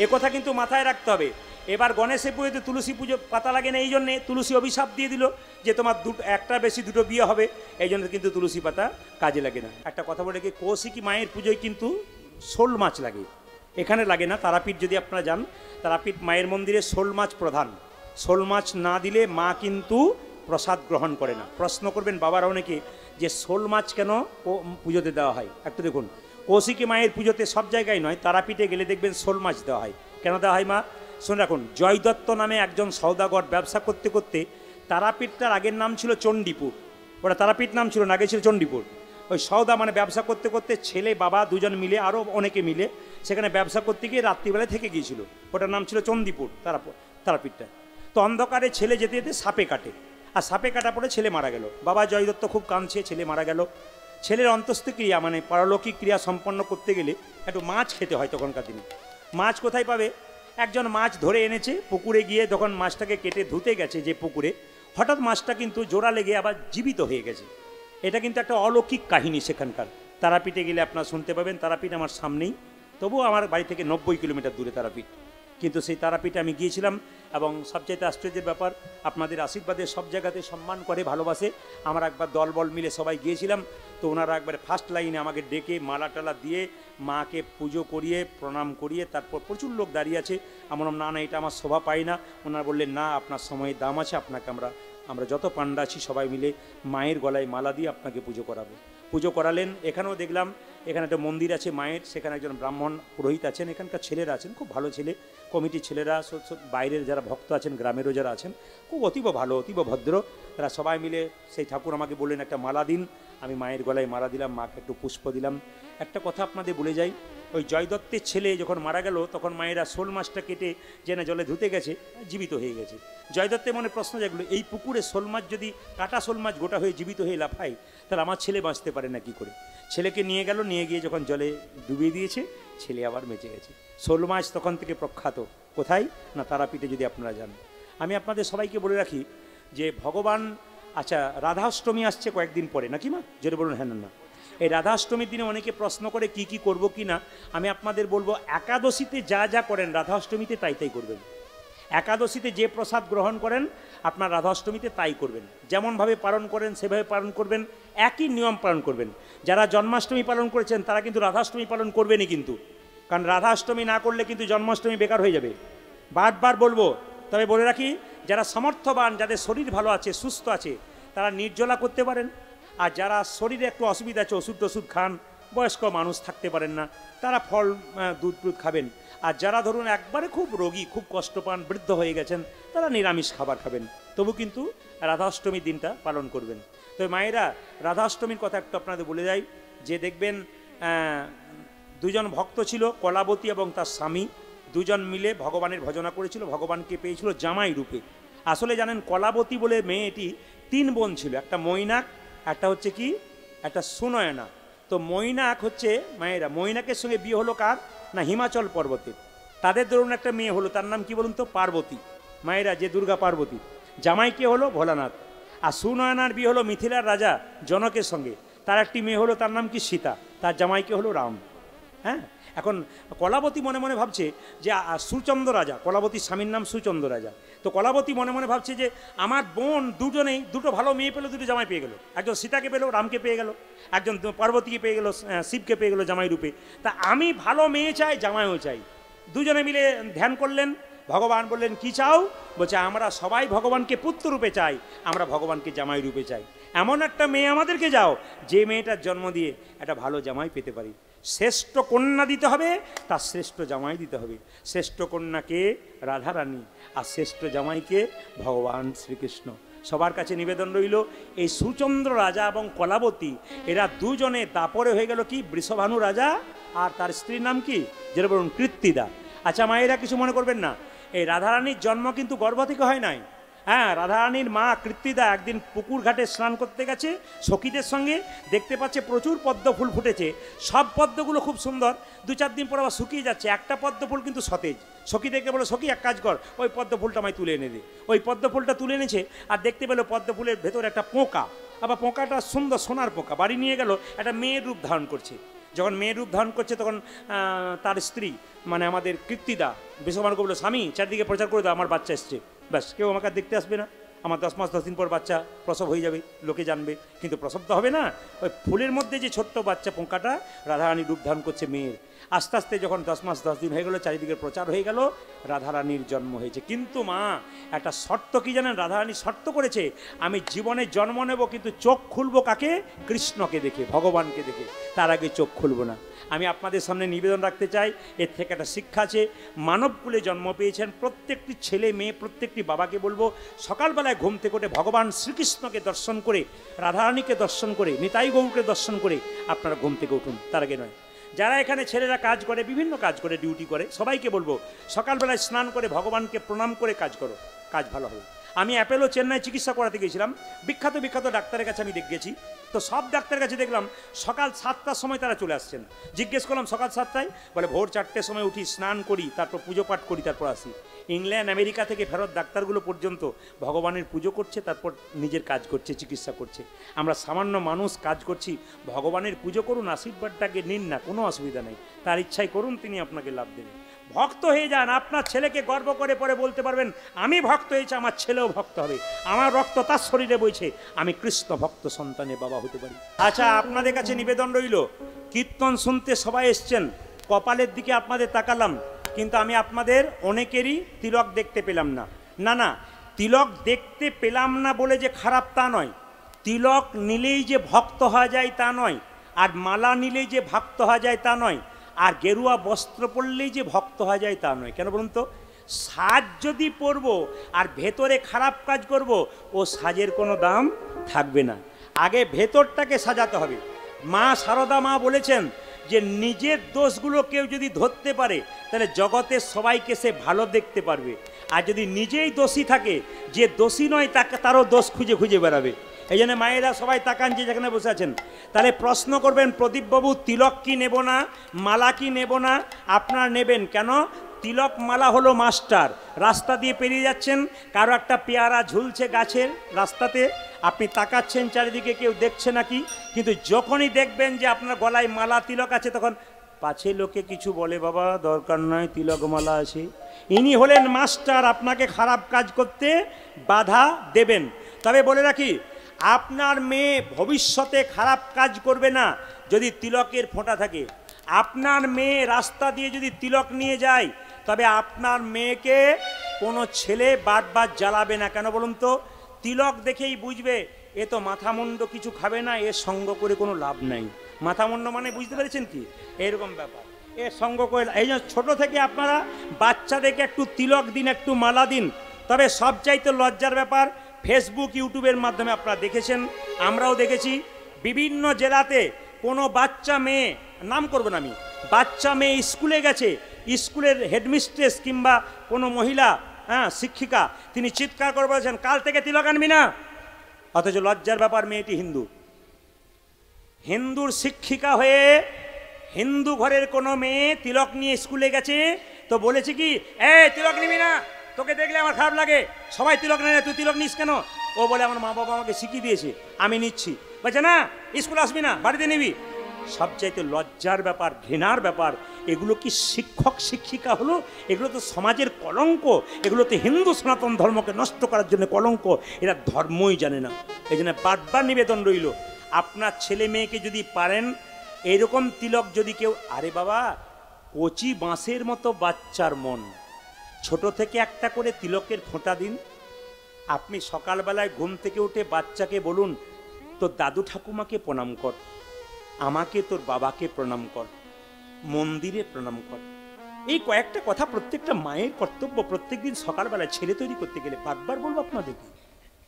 এ কথা কিন্তু মাথায় রাখতে হবে। এবার গণেশের পুজোতে তুলসী পুজো পাতা লাগে না, এই জন্যে তুলসী অভিশাপ দিয়ে দিল যে তোমার একটা বেশি দুটো বিয়ে হবে, এই জন্য কিন্তু তুলসী পাতা কাজে লাগে না। একটা কথা বলে কি, কৌশিকী মায়ের পুজোয় কিন্তু শোল মাছ লাগে, এখানে লাগে না। তারাপীঠ যদি আপনারা যান, তারাপীঠ মায়ের মন্দিরে শোল মাছ প্রধান। শোল মাছ না দিলে মা কিন্তু প্রসাদ গ্রহণ করে না। প্রশ্ন করবেন বাবারা অনেকে যে শোল মাছ কেন পুজোতে দেওয়া হয়, একটু দেখুন। কৌশিকী মায়ের পুজোতে সব জায়গায় নয়, তারাপীঠে গেলে দেখবেন শোল মাছ দেওয়া হয়। কেন দেওয়া হয় মা? শুনে রাখুন, জয় দত্ত নামে একজন সওদাগর ব্যবসা করতে করতে, তারাপীঠটার আগের নাম ছিল চণ্ডীপুর, ওটা তারাপীঠ নাম ছিল না, আগে ছিল চণ্ডীপুর। ওই সওদা মানে ব্যবসা করতে করতে ছেলে বাবা দুজন মিলে, আরও অনেকে মিলে সেখানে ব্যবসা করতে গিয়ে রাত্রিবেলায় থেকে গিয়েছিল। ওটার নাম ছিল চণ্ডীপুর তারাপীঠটা। তো অন্ধকারে ছেলে যেতে যেতে সাপে কাটে, আর সাপে কাটা পড়ে ছেলে মারা গেল। বাবা জয় দত্ত খুব কাঁদছে, ছেলে মারা গেল। ছেলের অন্ত্যেষ্টিক্রিয়া মানে পারলৌকিক ক্রিয়া সম্পন্ন করতে গেলে একটু মাছ খেতে হয় তখনকার দিনে। মাছ কোথায় পাবে? একজন মাছ ধরে এনেছে পুকুরে গিয়ে, যখন মাছটাকে কেটে ধুতে গেছে যে পুকুরে, হঠাৎ মাছটা কিন্তু জোড়া লেগে আবার জীবিত হয়ে গেছে। এটা কিন্তু একটা অলৌকিক কাহিনী সেখানকার। তারাপীঠে গেলে আপনারা শুনতে পাবেন। তারাপীঠ আমার সামনেই, তবুও আমার বাড়ি থেকে 90 কিলোমিটার দূরে তারাপীঠ। কিন্তু সেই তারাপীঠে আমি গিয়েছিলাম, এবং সবচাইতে আশ্চর্যের ব্যাপার, আপনাদের আশীর্বাদে সব জায়গাতে সম্মান করে, ভালোবাসে। আমরা একবার দলবল মিলে সবাই গিয়েছিলাম, তো ওনারা একবার ফার্স্ট লাইনে আমাকে ডেকে মালা টালা দিয়ে মাকে পুজো করিয়ে প্রণাম করিয়ে, তারপর প্রচুর লোক দাঁড়িয়ে আছে। আমার না না, এটা আমার শোভা পাই না। ওনারা বললেন না, আপনার সময়ের দাম আছে, আপনাকে আমরা যত পান্ডা আছি সবাই মিলে মায়ের গলায় মালা দিয়ে আপনাকে পুজো করাবো। পুজো করালেন। এখানেও দেখলাম, এখানে একটা মন্দির আছে মায়ের, সেখানে একজন ব্রাহ্মণ পুরোহিত আছেন, এখানকার ছেলেরা আছেন, খুব ভালো ছেলে, কমিটির ছেলেরা, বাইরের যারা ভক্ত আছেন, গ্রামেরও যারা আছেন, খুব অতীব ভালো, অতীব ভদ্র। তারা সবাই মিলে সেই ঠাকুর আমাকে বললেন একটা মালা দিন। আমি মায়ের গলায় মালা দিলাম, মাকে একটু পুষ্প দিলাম। একটা কথা আপনাদের বলে যাই, ওই জয় দত্তের ছেলে যখন মারা গেল, তখন মায়েরা শোল মাছটা কেটে জেনে জলে ধুতে গেছে, জীবিত হয়ে গেছে। জয় দত্তের মনে প্রশ্ন জাগলো, এই পুকুরে শোল মাছ যদি, কাটা শোল মাছ গোটা হয়ে জীবিত হয়ে লাফায়, তাহলে আমার ছেলে বাঁচতে পারে না কি করে? ছেলেকে নিয়ে গেল, নিয়ে গিয়ে যখন জলে ডুবিয়ে দিয়েছে, ছেলে আবার বেঁচে গেছে। শোল মাছ তখন থেকে প্রখ্যাত। কোথায় না, তারাপীঠে যদি আপনারা যান। আমি আপনাদের সবাইকে বলে রাখি যে ভগবান, আচ্ছা রাধাষ্টমী আসছে কয়েকদিন পরে, নাকি মা? যেটা বলুন হ্যাঁ না। এই রাধাষ্টমীর দিনে অনেকে প্রশ্ন করে কি কি করব কি না। আমি আপনাদের বলবো, একাদশীতে যা যা করেন রাধাষ্টমীতে তাই তাই করবেন। একাদশীতে যে প্রসাদ গ্রহণ করেন আপনার রাধাষ্টমীতে তাই করবেন। যেমনভাবে পালন করেন সেভাবে পালন করবেন, একই নিয়ম পালন করবেন। যারা জন্মাষ্টমী পালন করেছেন তারা কিন্তু রাধাষ্টমী পালন করবেনই কিন্তু, কারণ রাধাষ্টমী না করলে কিন্তু জন্মাষ্টমী বেকার হয়ে যাবে। বারবার বলবো, তবে বলে রাখি, যারা সমর্থবান, যাদের শরীর ভালো আছে, সুস্থ আছে, তারা নির্জলা করতে পারেন। আর যারা শরীরে একটু অসুবিধা আছে, ওষুধ টষুধ খান, বয়স্ক মানুষ থাকতে পারেন না, তারা ফল দুধ টুধ খাবেন। আর যারা ধরুন একবারে খুব রোগী, খুব কষ্ট পান, বৃদ্ধ হয়ে গেছেন, তারা নিরামিষ খাবার খাবেন, তবু কিন্তু রাধাষ্টমীর দিনটা পালন করবেন। তো মায়েরা, রাধাষ্টমীর কথা একটু আপনাদের বলে যাই, যে দেখবেন দুজন ভক্ত ছিল, কলাবতী এবং তার স্বামী, দুজন মিলে ভগবানের ভজনা করেছিল, ভগবানকে পেয়েছিল জামাই রূপে। আসলে জানেন, কলাবতী বলে মেয়েটি 3 বোন ছিল, একটা মৈনাক, একটা হচ্ছে কি, একটা সুনয়না। তো মৈনাক হচ্ছে মায়েরা, মৈনাকের সঙ্গে বিয়ে হলো কার না, হিমাচল পর্বতে। তাদের ধরুন একটা মেয়ে হলো, তার নাম কি বলুন তো, পার্বতী। মায়েরা, যে দুর্গা পার্বতী। জামাই কে হলো, ভোলানাথ। আর সুনয়নার বিয়ে হলো মিথিলার রাজা জনকের সঙ্গে, তার একটি মেয়ে হলো, তার নাম কি, সীতা। তার জামাইকে হলো রাম। হ্যাঁ, এখন কলাবতী মনে মনে ভাবছে যে সুচন্দ্র রাজা, কলাবতীর স্বামীর নাম সুচন্দ্র রাজা। তো কলাবতী মনে মনে ভাবছে যে আমার বোন দুজনেই দুটো ভালো মেয়ে পেলো, দুটো জামাই পেয়ে গেল। একজন সীতাকে পেলো, রামকে পেয়ে গেল, একজন পার্বতীকে পেয়ে গেল, শিবকে পেয়ে গেল জামাই রূপে। তা আমি ভালো মেয়ে চাই, জামাইও চাই। দুজনে মিলে ধ্যান করলেন। ভগবান বললেন কি চাও? বলছে আমরা সবাই ভগবানকে পুত্র রূপে চাই, আমরা ভগবানকে জামাই রূপে চাই। এমন একটা মেয়ে আমাদেরকে যাও, যে মেয়েটার জন্ম দিয়ে একটা ভালো জামাই পেতে পারি। শ্রেষ্ঠ কন্যা দিতে হবে, তার শ্রেষ্ঠ জামাই দিতে হবে। শ্রেষ্ঠ কন্যাকে রাধারানী, আর শ্রেষ্ঠ জামাইকে ভগবান শ্রীকৃষ্ণ। সবার কাছে নিবেদন রইল, এই সুচন্দ্র রাজা এবং কলাবতী, এরা দুজনে দাপরে হয়ে গেল কি, বৃষভানু রাজা আর তার স্ত্রীর নাম কি, যেটা বলুন কৃত্তিদা। আচ্ছা মায়েরা, কিছু মনে করবেন না, এই রাধারানীর জন্ম কিন্তু গর্ভ থেকে হয় নাই। হ্যাঁ, রাধারানীর মা কৃত্তিদা একদিন পুকুর ঘাটে স্নান করতে গেছে সখীদের সঙ্গে, দেখতে পাচ্ছে প্রচুর পদ্ম ফুল ফুটেছে, সব পদ্মগুলো খুব সুন্দর, 2-4 দিন পর আবার শুকিয়ে যাচ্ছে, একটা পদ্ম ফুল কিন্তু সতেজ। সখী দেখে বলে, সখী এক কাজ কর, ওই পদ্ম ফুলটা আমায় তুলে এনে দে। ওই পদ্ম ফুলটা তুলে এনেছে, আর দেখতে পেলো পদ্ম ফুলের ভেতরে একটা পোকা, আবার পোকাটা সুন্দর সোনার পোকা, বাড়ি নিয়ে গেল, একটা মেয়ের রূপ ধারণ করছে। যখন মেয়ের রূপ ধারণ করছে তখন তার স্ত্রী মানে আমাদের কৃত্তিদা বিশ্বকর্মাকে বললো, স্বামী চারদিকে প্রচার করে দাও আমার বাচ্চা এসছে, ব্যাস কেউ আমাকে দেখতে আসবে না, আমার 10 মাস 10 দিন পর বাচ্চা প্রসব হয়ে যাবে, লোকে জানবে, কিন্তু প্রসব তো হবে না। ওই ফুলের মধ্যে যে ছোট্ট বাচ্চা পোকাটা রাধারানী রূপ ধারণ করছে মেয়ের। আস্তে আস্তে যখন 10 মাস 10 দিন হয়ে গেল, চারিদিকে প্রচার হয়ে গেল, রাধারানীর জন্ম হয়েছে। কিন্তু মা একটা শর্ত কি জানেন, রাধারানী শর্ত করেছে, আমি জীবনে জন্ম নেব কিন্তু চোখ খুলবো কাকে? কৃষ্ণকে দেখে, ভগবানকে দেখে, তার আগে চোখ খুলবো না। আমি আপনাদের সামনে নিবেদন রাখতে চাই, এর থেকে একটা শিক্ষা আছে, মানবকুলে জন্ম পেয়েছেন প্রত্যেকটি ছেলে মেয়ে, প্রত্যেকটি বাবাকে বলবো, সকালবেলায় ঘুম থেকে উঠে ভগবান শ্রীকৃষ্ণকে দর্শন করে, রাধারানীকে দর্শন করে, নিতাই গৌরকে দর্শন করে আপনারা ঘুম থেকে উঠুন, তার আগে নয়। যারা এখানে ছেলেরা কাজ করে, বিভিন্ন কাজ করে, ডিউটি করে, সবাইকে বলবো সকালবেলায় স্নান করে ভগবানকে প্রণাম করে কাজ করো, কাজ ভালো হবে। আমি অ্যাপেলো চেন্নাই চিকিৎসা করাতে গিয়েছিলাম, বিখ্যাত বিখ্যাত ডাক্তারের কাছে আমি গেছি, তো সব ডাক্তারের কাছে দেখলাম সকাল 7টার সময় তারা চলে আসছেন। জিজ্ঞেস করলাম সকাল 7টায়, বলে ভোর 4টের সময় উঠি, স্নান করি, তারপর পুজো পাঠ করি, তারপর আসি। ইংল্যান্ড আমেরিকা থেকে ফেরত ডাক্তারগুলো পর্যন্ত ভগবানের পুজো করছে, তারপর নিজের কাজ করছে, চিকিৎসা করছে। আমরা সামান্য মানুষ কাজ করছি, ভগবানের পুজো করুন, আশীর্বাদটাকে নিন না, কোনো অসুবিধা নেই, তার ইচ্ছাই করুন, তিনি আপনাকে লাভ দেবেন। ভক্ত হয়ে যান, আপনার ছেলেকে গর্ব করে পরে বলতে পারবেন, আমি ভক্ত হয়েছি, আমার ছেলেও ভক্ত হবে, আমার রক্ত তার শরীরে বইছে, আমি কৃষ্ণ ভক্ত সন্তানের বাবা হতে পারি। আচ্ছা, আপনাদের কাছে নিবেদন রইল, কীর্তন শুনতে সবাই এসছেন, কপালের দিকে আপনাদের তাকালাম, কিন্তু আমি আপনাদের অনেকেরই তিলক দেখতে পেলাম না। না না, তিলক দেখতে পেলাম না বলে যে খারাপ তা নয়, তিলক নিলেই যে ভক্ত হওয়া যায় তা নয়, আর মালা নিলেই যে ভক্ত হওয়া যায় তা নয়, আর গেরুয়া বস্ত্র পরলেই যে ভক্ত হওয়া যায় তা নয়। কেন বলুন তো? সাজ যদি পরবো আর ভেতরে খারাপ কাজ করব, ও সাজের কোনো দাম থাকবে না। আগে ভেতরটাকে সাজাতে হবে। মা শারদা মা বলেছেন যে নিজের দোষগুলো কেউ যদি ধরতে পারে, তাহলে জগতের সবাইকে সে ভালো দেখতে পারবে, আর যদি নিজেই দোষী থাকে, যে দোষী নয় তাকে তারও দোষ খুঁজে খুঁজে বেড়াবে। এই জন্য মায়েরা সবাই তাকান যে যেখানে বসে আছেন, তাহলে প্রশ্ন করবেন, প্রদীপবাবু তিলক কি নেব না, মালা কি নেব না? আপনারা নেবেন কেন? তিলক মালা হলো মাস্টার। রাস্তা দিয়ে পেরিয়ে যাচ্ছেন, কারো একটা পেয়ারা ঝুলছে গাছের রাস্তাতে, আপনি তাকাচ্ছেন চারিদিকে, কেউ দেখছে নাকি, কিন্তু যখনই দেখবেন যে আপনার গলায় মালা তিলক আছে, তখন পাছে লোকে কিছু বলে, বাবা দরকার নয়, তিলক মালা আছে। ইনি হলেন মাস্টার, আপনাকে খারাপ কাজ করতে বাধা দেবেন। তবে বলে রাখি, আপনার মেয়ে ভবিষ্যতে খারাপ কাজ করবে না যদি তিলকের ফোঁটা থাকে। আপনার মেয়ে রাস্তা দিয়ে যদি তিলক নিয়ে যায়, তবে আপনার মেয়েকে কোনো ছেলে বারবার জ্বালাবে না। কেন বলুন তো? তিলক দেখেই বুঝবে এ তো মাথামুন্ড কিছু খাবে না, এর সঙ্গ করে কোনো লাভ নাই। মাথামুন্ড মানে বুঝতে পেরেছেন কি? এরকম ব্যাপার, এর সঙ্গ করে। এই জন্য ছোটো থেকে আপনারা বাচ্চাদেরকে একটু তিলক দিন, একটু মালা দিন। তবে সবচাইতে লজ্জার ব্যাপার, ফেসবুক ইউটিউবের মাধ্যমে আপনারা দেখেছেন, আমরাও দেখেছি, বিভিন্ন জেলাতে কোনো বাচ্চা মেয়ে, নাম করবেন আমি, বাচ্চা মেয়ে স্কুলে গেছে, স্কুলের হেডমিস্ট্রেস কিংবা কোনো মহিলা শিক্ষিকা তিনি চিৎকার করে বলেছেন, কাল থেকে তিলক আনবি না। অথচ লজ্জার ব্যাপার, মেয়েটি হিন্দু, হিন্দুর শিক্ষিকা হয়ে হিন্দু ঘরের কোনো মেয়ে তিলক নিয়ে স্কুলে গেছে, তো বলেছে কি, তিলক নিবি না, তোকে দেখলে আমার খারাপ লাগে, সবাই তিলক নেয়, তুই তিলক নিস কেন? ও বলে আমার মা বাবা আমাকে শিখিয়ে দিয়েছে, আমি নিচ্ছি। বলছে না, স্কুল আসবি না, বাড়িতে নিবি। সবচাইতে লজ্জার ব্যাপার, ঘৃণার ব্যাপার, এগুলো কি শিক্ষক শিক্ষিকা হলো? এগুলো তো সমাজের কলঙ্ক, এগুলো তো হিন্দু সনাতন ধর্মকে নষ্ট করার জন্য কলঙ্ক। এরা ধর্মই জানে না। এই জন্য বারবার নিবেদন রইল, আপনার ছেলে মেয়েকে যদি পারেন এরকম তিলক যদি কেউ, আরে বাবা কচি বাঁশের মতো বাচ্চার মন, ছোট থেকে একটা করে তিলকের ফোঁটা দিন। আপনি সকালবেলায় ঘুম থেকে উঠে বাচ্চাকে বলুন, তোর দাদু ঠাকুমাকে প্রণাম কর, আমাকে তোর বাবাকে প্রণাম কর, মন্দিরে প্রণাম কর। এই কয়েকটা কথা প্রত্যেকটা মায়ের কর্তব্য। প্রত্যেকদিন সকালবেলায় ছেলে তৈরি করতে গেলে বারবার বলবো আপনাদেরকে,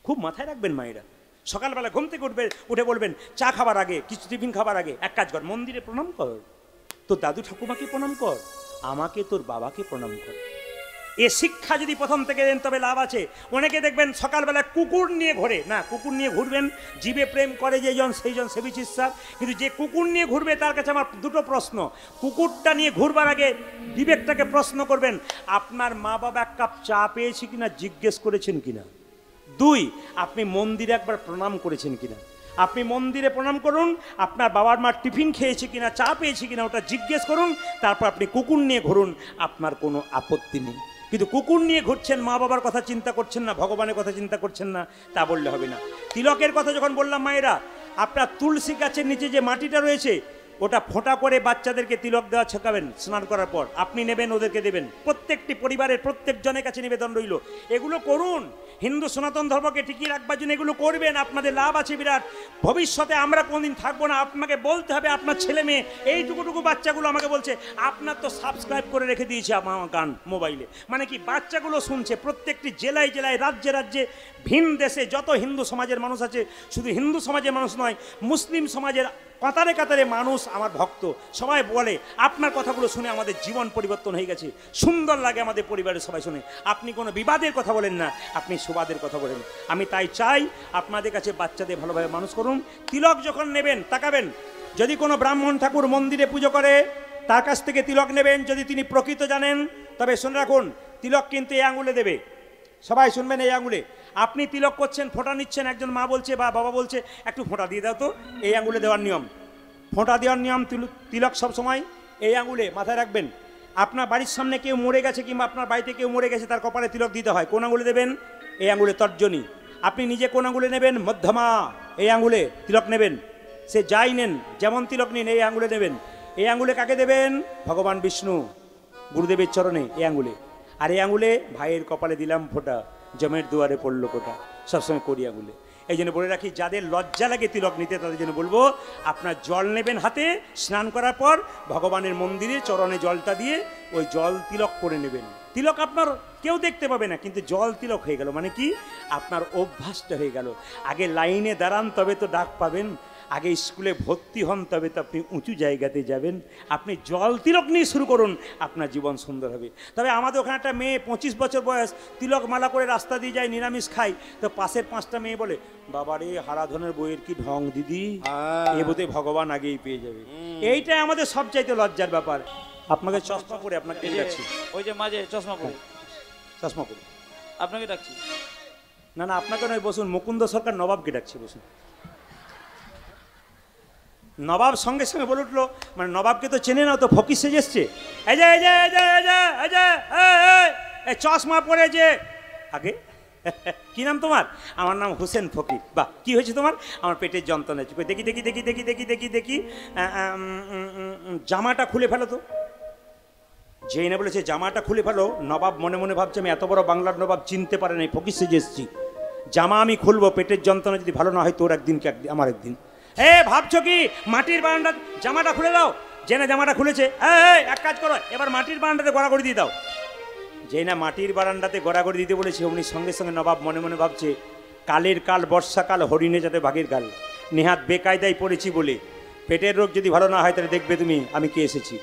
খুব মাথায় রাখবেন মায়েরা। সকালবেলা ঘুম থেকে উঠে বলবেন, চা খাবার আগে, কিছু টিফিন খাবার আগে এক কাজ কর, মন্দিরে প্রণাম কর, তোর দাদু ঠাকুমাকে প্রণাম কর, আমাকে তোর বাবাকে প্রণাম কর। এ শিক্ষা যদি প্রথম থেকে দেন তবে লাভ আছে। অনেকে দেখবেন সকালবেলা কুকুর নিয়ে ঘোরে, না কুকুর নিয়ে ঘুরবেন, জীবে প্রেম করে যেজন সেইজন সেবিচ ঈশ্বর। কিন্তু যে কুকুর নিয়ে ঘুরবে তার কাছে আমার দুটো প্রশ্ন, কুকুরটা নিয়ে ঘুরবার আগে বিবেকটাকে প্রশ্ন করবেন, আপনার মা বাবা এক কাপ চা পেয়েছে কিনা জিজ্ঞেস করেছেন কিনা। দুই, আপনি মন্দিরে একবার প্রণাম করেছেন কিনা। আপনি মন্দিরে প্রণাম করুন, আপনার বাবার মা টিফিন খেয়েছে কিনা, চা পেয়েছে কিনা ওটা জিজ্ঞেস করুন, তারপর আপনি কুকুর নিয়ে ঘুরুন, আপনার কোনো আপত্তি নেই। কিন্তু কুকুর নিয়ে ঘুরছেন, মা বাবার কথা চিন্তা করছেন না, ভগবানের কথা চিন্তা করছেন না, তা বললে হবে না। তিলকের কথা যখন বললাম মায়েরা, আপনার তুলসী গাছের নিচে যে মাটিটা রয়েছে ওটা ফোঁটা করে বাচ্চাদেরকে তিলক দেওয়া ছেঁকাবেন স্নান করার পর, আপনি নেবেন ওদেরকে দেবেন, প্রত্যেকটি পরিবারের প্রত্যেকজনের কাছে নিবেদন রইল। এগুলো করুন, হিন্দু সনাতন ধর্মকে টিকিয়ে রাখবার জন্য এগুলো করবেন, আপনাদের লাভ আছে বিরাট। ভবিষ্যতে আমরা কোনদিন থাকবো না, আপনাকে বলতে হবে, আপনার ছেলে মেয়ে এইটুকুটুকু বাচ্চাগুলো আমাকে বলছে আপনার তো সাবস্ক্রাইব করে রেখে দিয়েছে আমার গান মোবাইলে, মানে কি বাচ্চাগুলো শুনছে। প্রত্যেকটি জেলায় জেলায়, রাজ্যে রাজ্যে, ভিন দেশে যত হিন্দু সমাজের মানুষ আছে, শুধু হিন্দু সমাজের মানুষ নয়, মুসলিম সমাজের কাতারে কাতারে মানুষ আমার ভক্ত, সবাই বলে আপনার কথাগুলো শুনে আমাদের জীবন পরিবর্তন হয়ে গেছে, সুন্দর লাগে আমাদের পরিবারের সবাই শুনে। আপনি কোনো বিবাদের কথা বলেন না, আপনি সুবাদের কথা বলেন। আমি তাই চাই আপনাদের কাছে বাচ্চাদের ভালোভাবে মানুষ করুন। তিলক যখন নেবেন তাকাবেন, যদি কোনো ব্রাহ্মণ ঠাকুর মন্দিরে পুজো করে তার কাছ থেকে তিলক নেবেন, যদি তিনি প্রকৃত জানেন। তবে শুনে রাখুন, তিলক কিন্তু এই আঙুলে দেবে, সবাই শুনবেন, এই আঙুলে। আপনি তিলক করছেন, ফোঁটা নিচ্ছেন, একজন মা বলছে বা বাবা বলছে একটু ফোঁটা দিয়ে দাও তো, এই আঙুলে দেওয়ার নিয়ম, ফোঁটা দেওয়ার নিয়ম। তিলক সবসময় এই আঙুলে, মাথায় রাখবেন। আপনার বাড়ির সামনে কেউ মরে গেছে কিংবা আপনার বাড়িতে কেউ মরে গেছে, তার কপালে তিলক দিতে হয়, কোন আঙুলে দেবেন? এই আঙুলে, তর্জনী। আপনি নিজে কোন আঙুলে নেবেন? মধ্যমা, এই আঙুলে তিলক নেবেন। সে যাই নেন, যেমন তিলক নিন, এই আঙুলে নেবেন। এই আঙুলে কাকে দেবেন? ভগবান বিষ্ণু, গুরুদেবের চরণে এই আঙুলে। আর এই আঙুলে ভাইয়ের কপালে দিলাম ফোঁটা, জমের দুয়ারে পড়লো কোটা, সবসময় করি আঙুলে। এই জন্য বলে রাখি, যাদের লজ্জা লাগে তিলক নিতে তাদের জন্য বলবো, আপনার জল নেবেন হাতে, স্নান করার পর ভগবানের মন্দিরে চরণে জলটা দিয়ে ওই জল তিলক করে নেবেন। তিলক আপনার কেউ দেখতে পাবে না, কিন্তু জল তিলক হয়ে গেল, মানে কি আপনার অভ্যাসটা হয়ে গেল। আগে লাইনে দাঁড়ান তবে তো ডাক পাবেন, আগে স্কুলে ভর্তি হন তবে তো আপনি উঁচু জায়গাতে যাবেন। আপনি জল তিলক নিয়ে শুরু করুন, আপনার জীবন সুন্দর হবে। তবে আমাদের ওখানে একটা মেয়ে 25 বছর বয়স, তিলক মালা করে রাস্তা দিয়ে যায়, নিরামিষ খায়, তো পাশের 5টা মেয়ে বলে, বাবারে হারাধনের বইয়ের কি ঢং দিদি, এ বোধে ভগবান আগেই পেয়ে যাবে। এইটাই আমাদের সবচাইতে লজ্জার ব্যাপার। আপনাকে চশমা পরে আপনাকে ডাকছি, ওই যে মাঝে চশমা পরে, চশমা পরে আপনাকে ডাকছি। না না, আপনাকে নয়, বসুন। মুকুন্দ সরকার নবাবকে ডাকছি, বসুন। নবাব সঙ্গে সঙ্গে বলে উঠলো, মানে নবাবকে তো চেনে না, তো ফকির সেজে এসছে। এই যে এই যে এই যে এই যে এই যে এই চশমা পরে যে, আগে কি নাম তোমার? আমার নাম হোসেন ফকির। বাহ, কি হয়েছে তোমার? আমার পেটের যন্ত্রণা হচ্ছে। দেখি দেখি দেখি দেখি দেখি দেখি দেখি জামাটা খুলে ফেলো তো। যেই না বলেছে জামাটা খুলে ফেলো, নবাব মনে মনে ভাবছে আমি এত বড় বাংলার নবাব চিনতে পারে নাই, ফকির সেজে এসছি। জামা আমি খুলবো, পেটের যন্ত্রণা যদি ভালো না হয় তোর একদিন কি আমার একদিন। ভাবছো কি মাটির বারান্দা, জামাটা খুলে দাও। জেনে জামাটা খুলেছে, এক কাজ করো, এবার মাটির বারান্দাতে গড়াগড়ি দিয়ে দাও। যেই না মাটির বারান্দাতে গড়াগড়ি দিতে বলেছে, অমনি সঙ্গে সঙ্গে নবাব মনে মনে ভাবছে, কালের কাল বর্ষাকাল, হরিণে যাতে বাঘের কাল, নেহাত বেকায়দায় পড়েছি বলে পেটের রোগ যদি ভালো না হয় তাহলে দেখবে তুমি আমি কে এসেছি।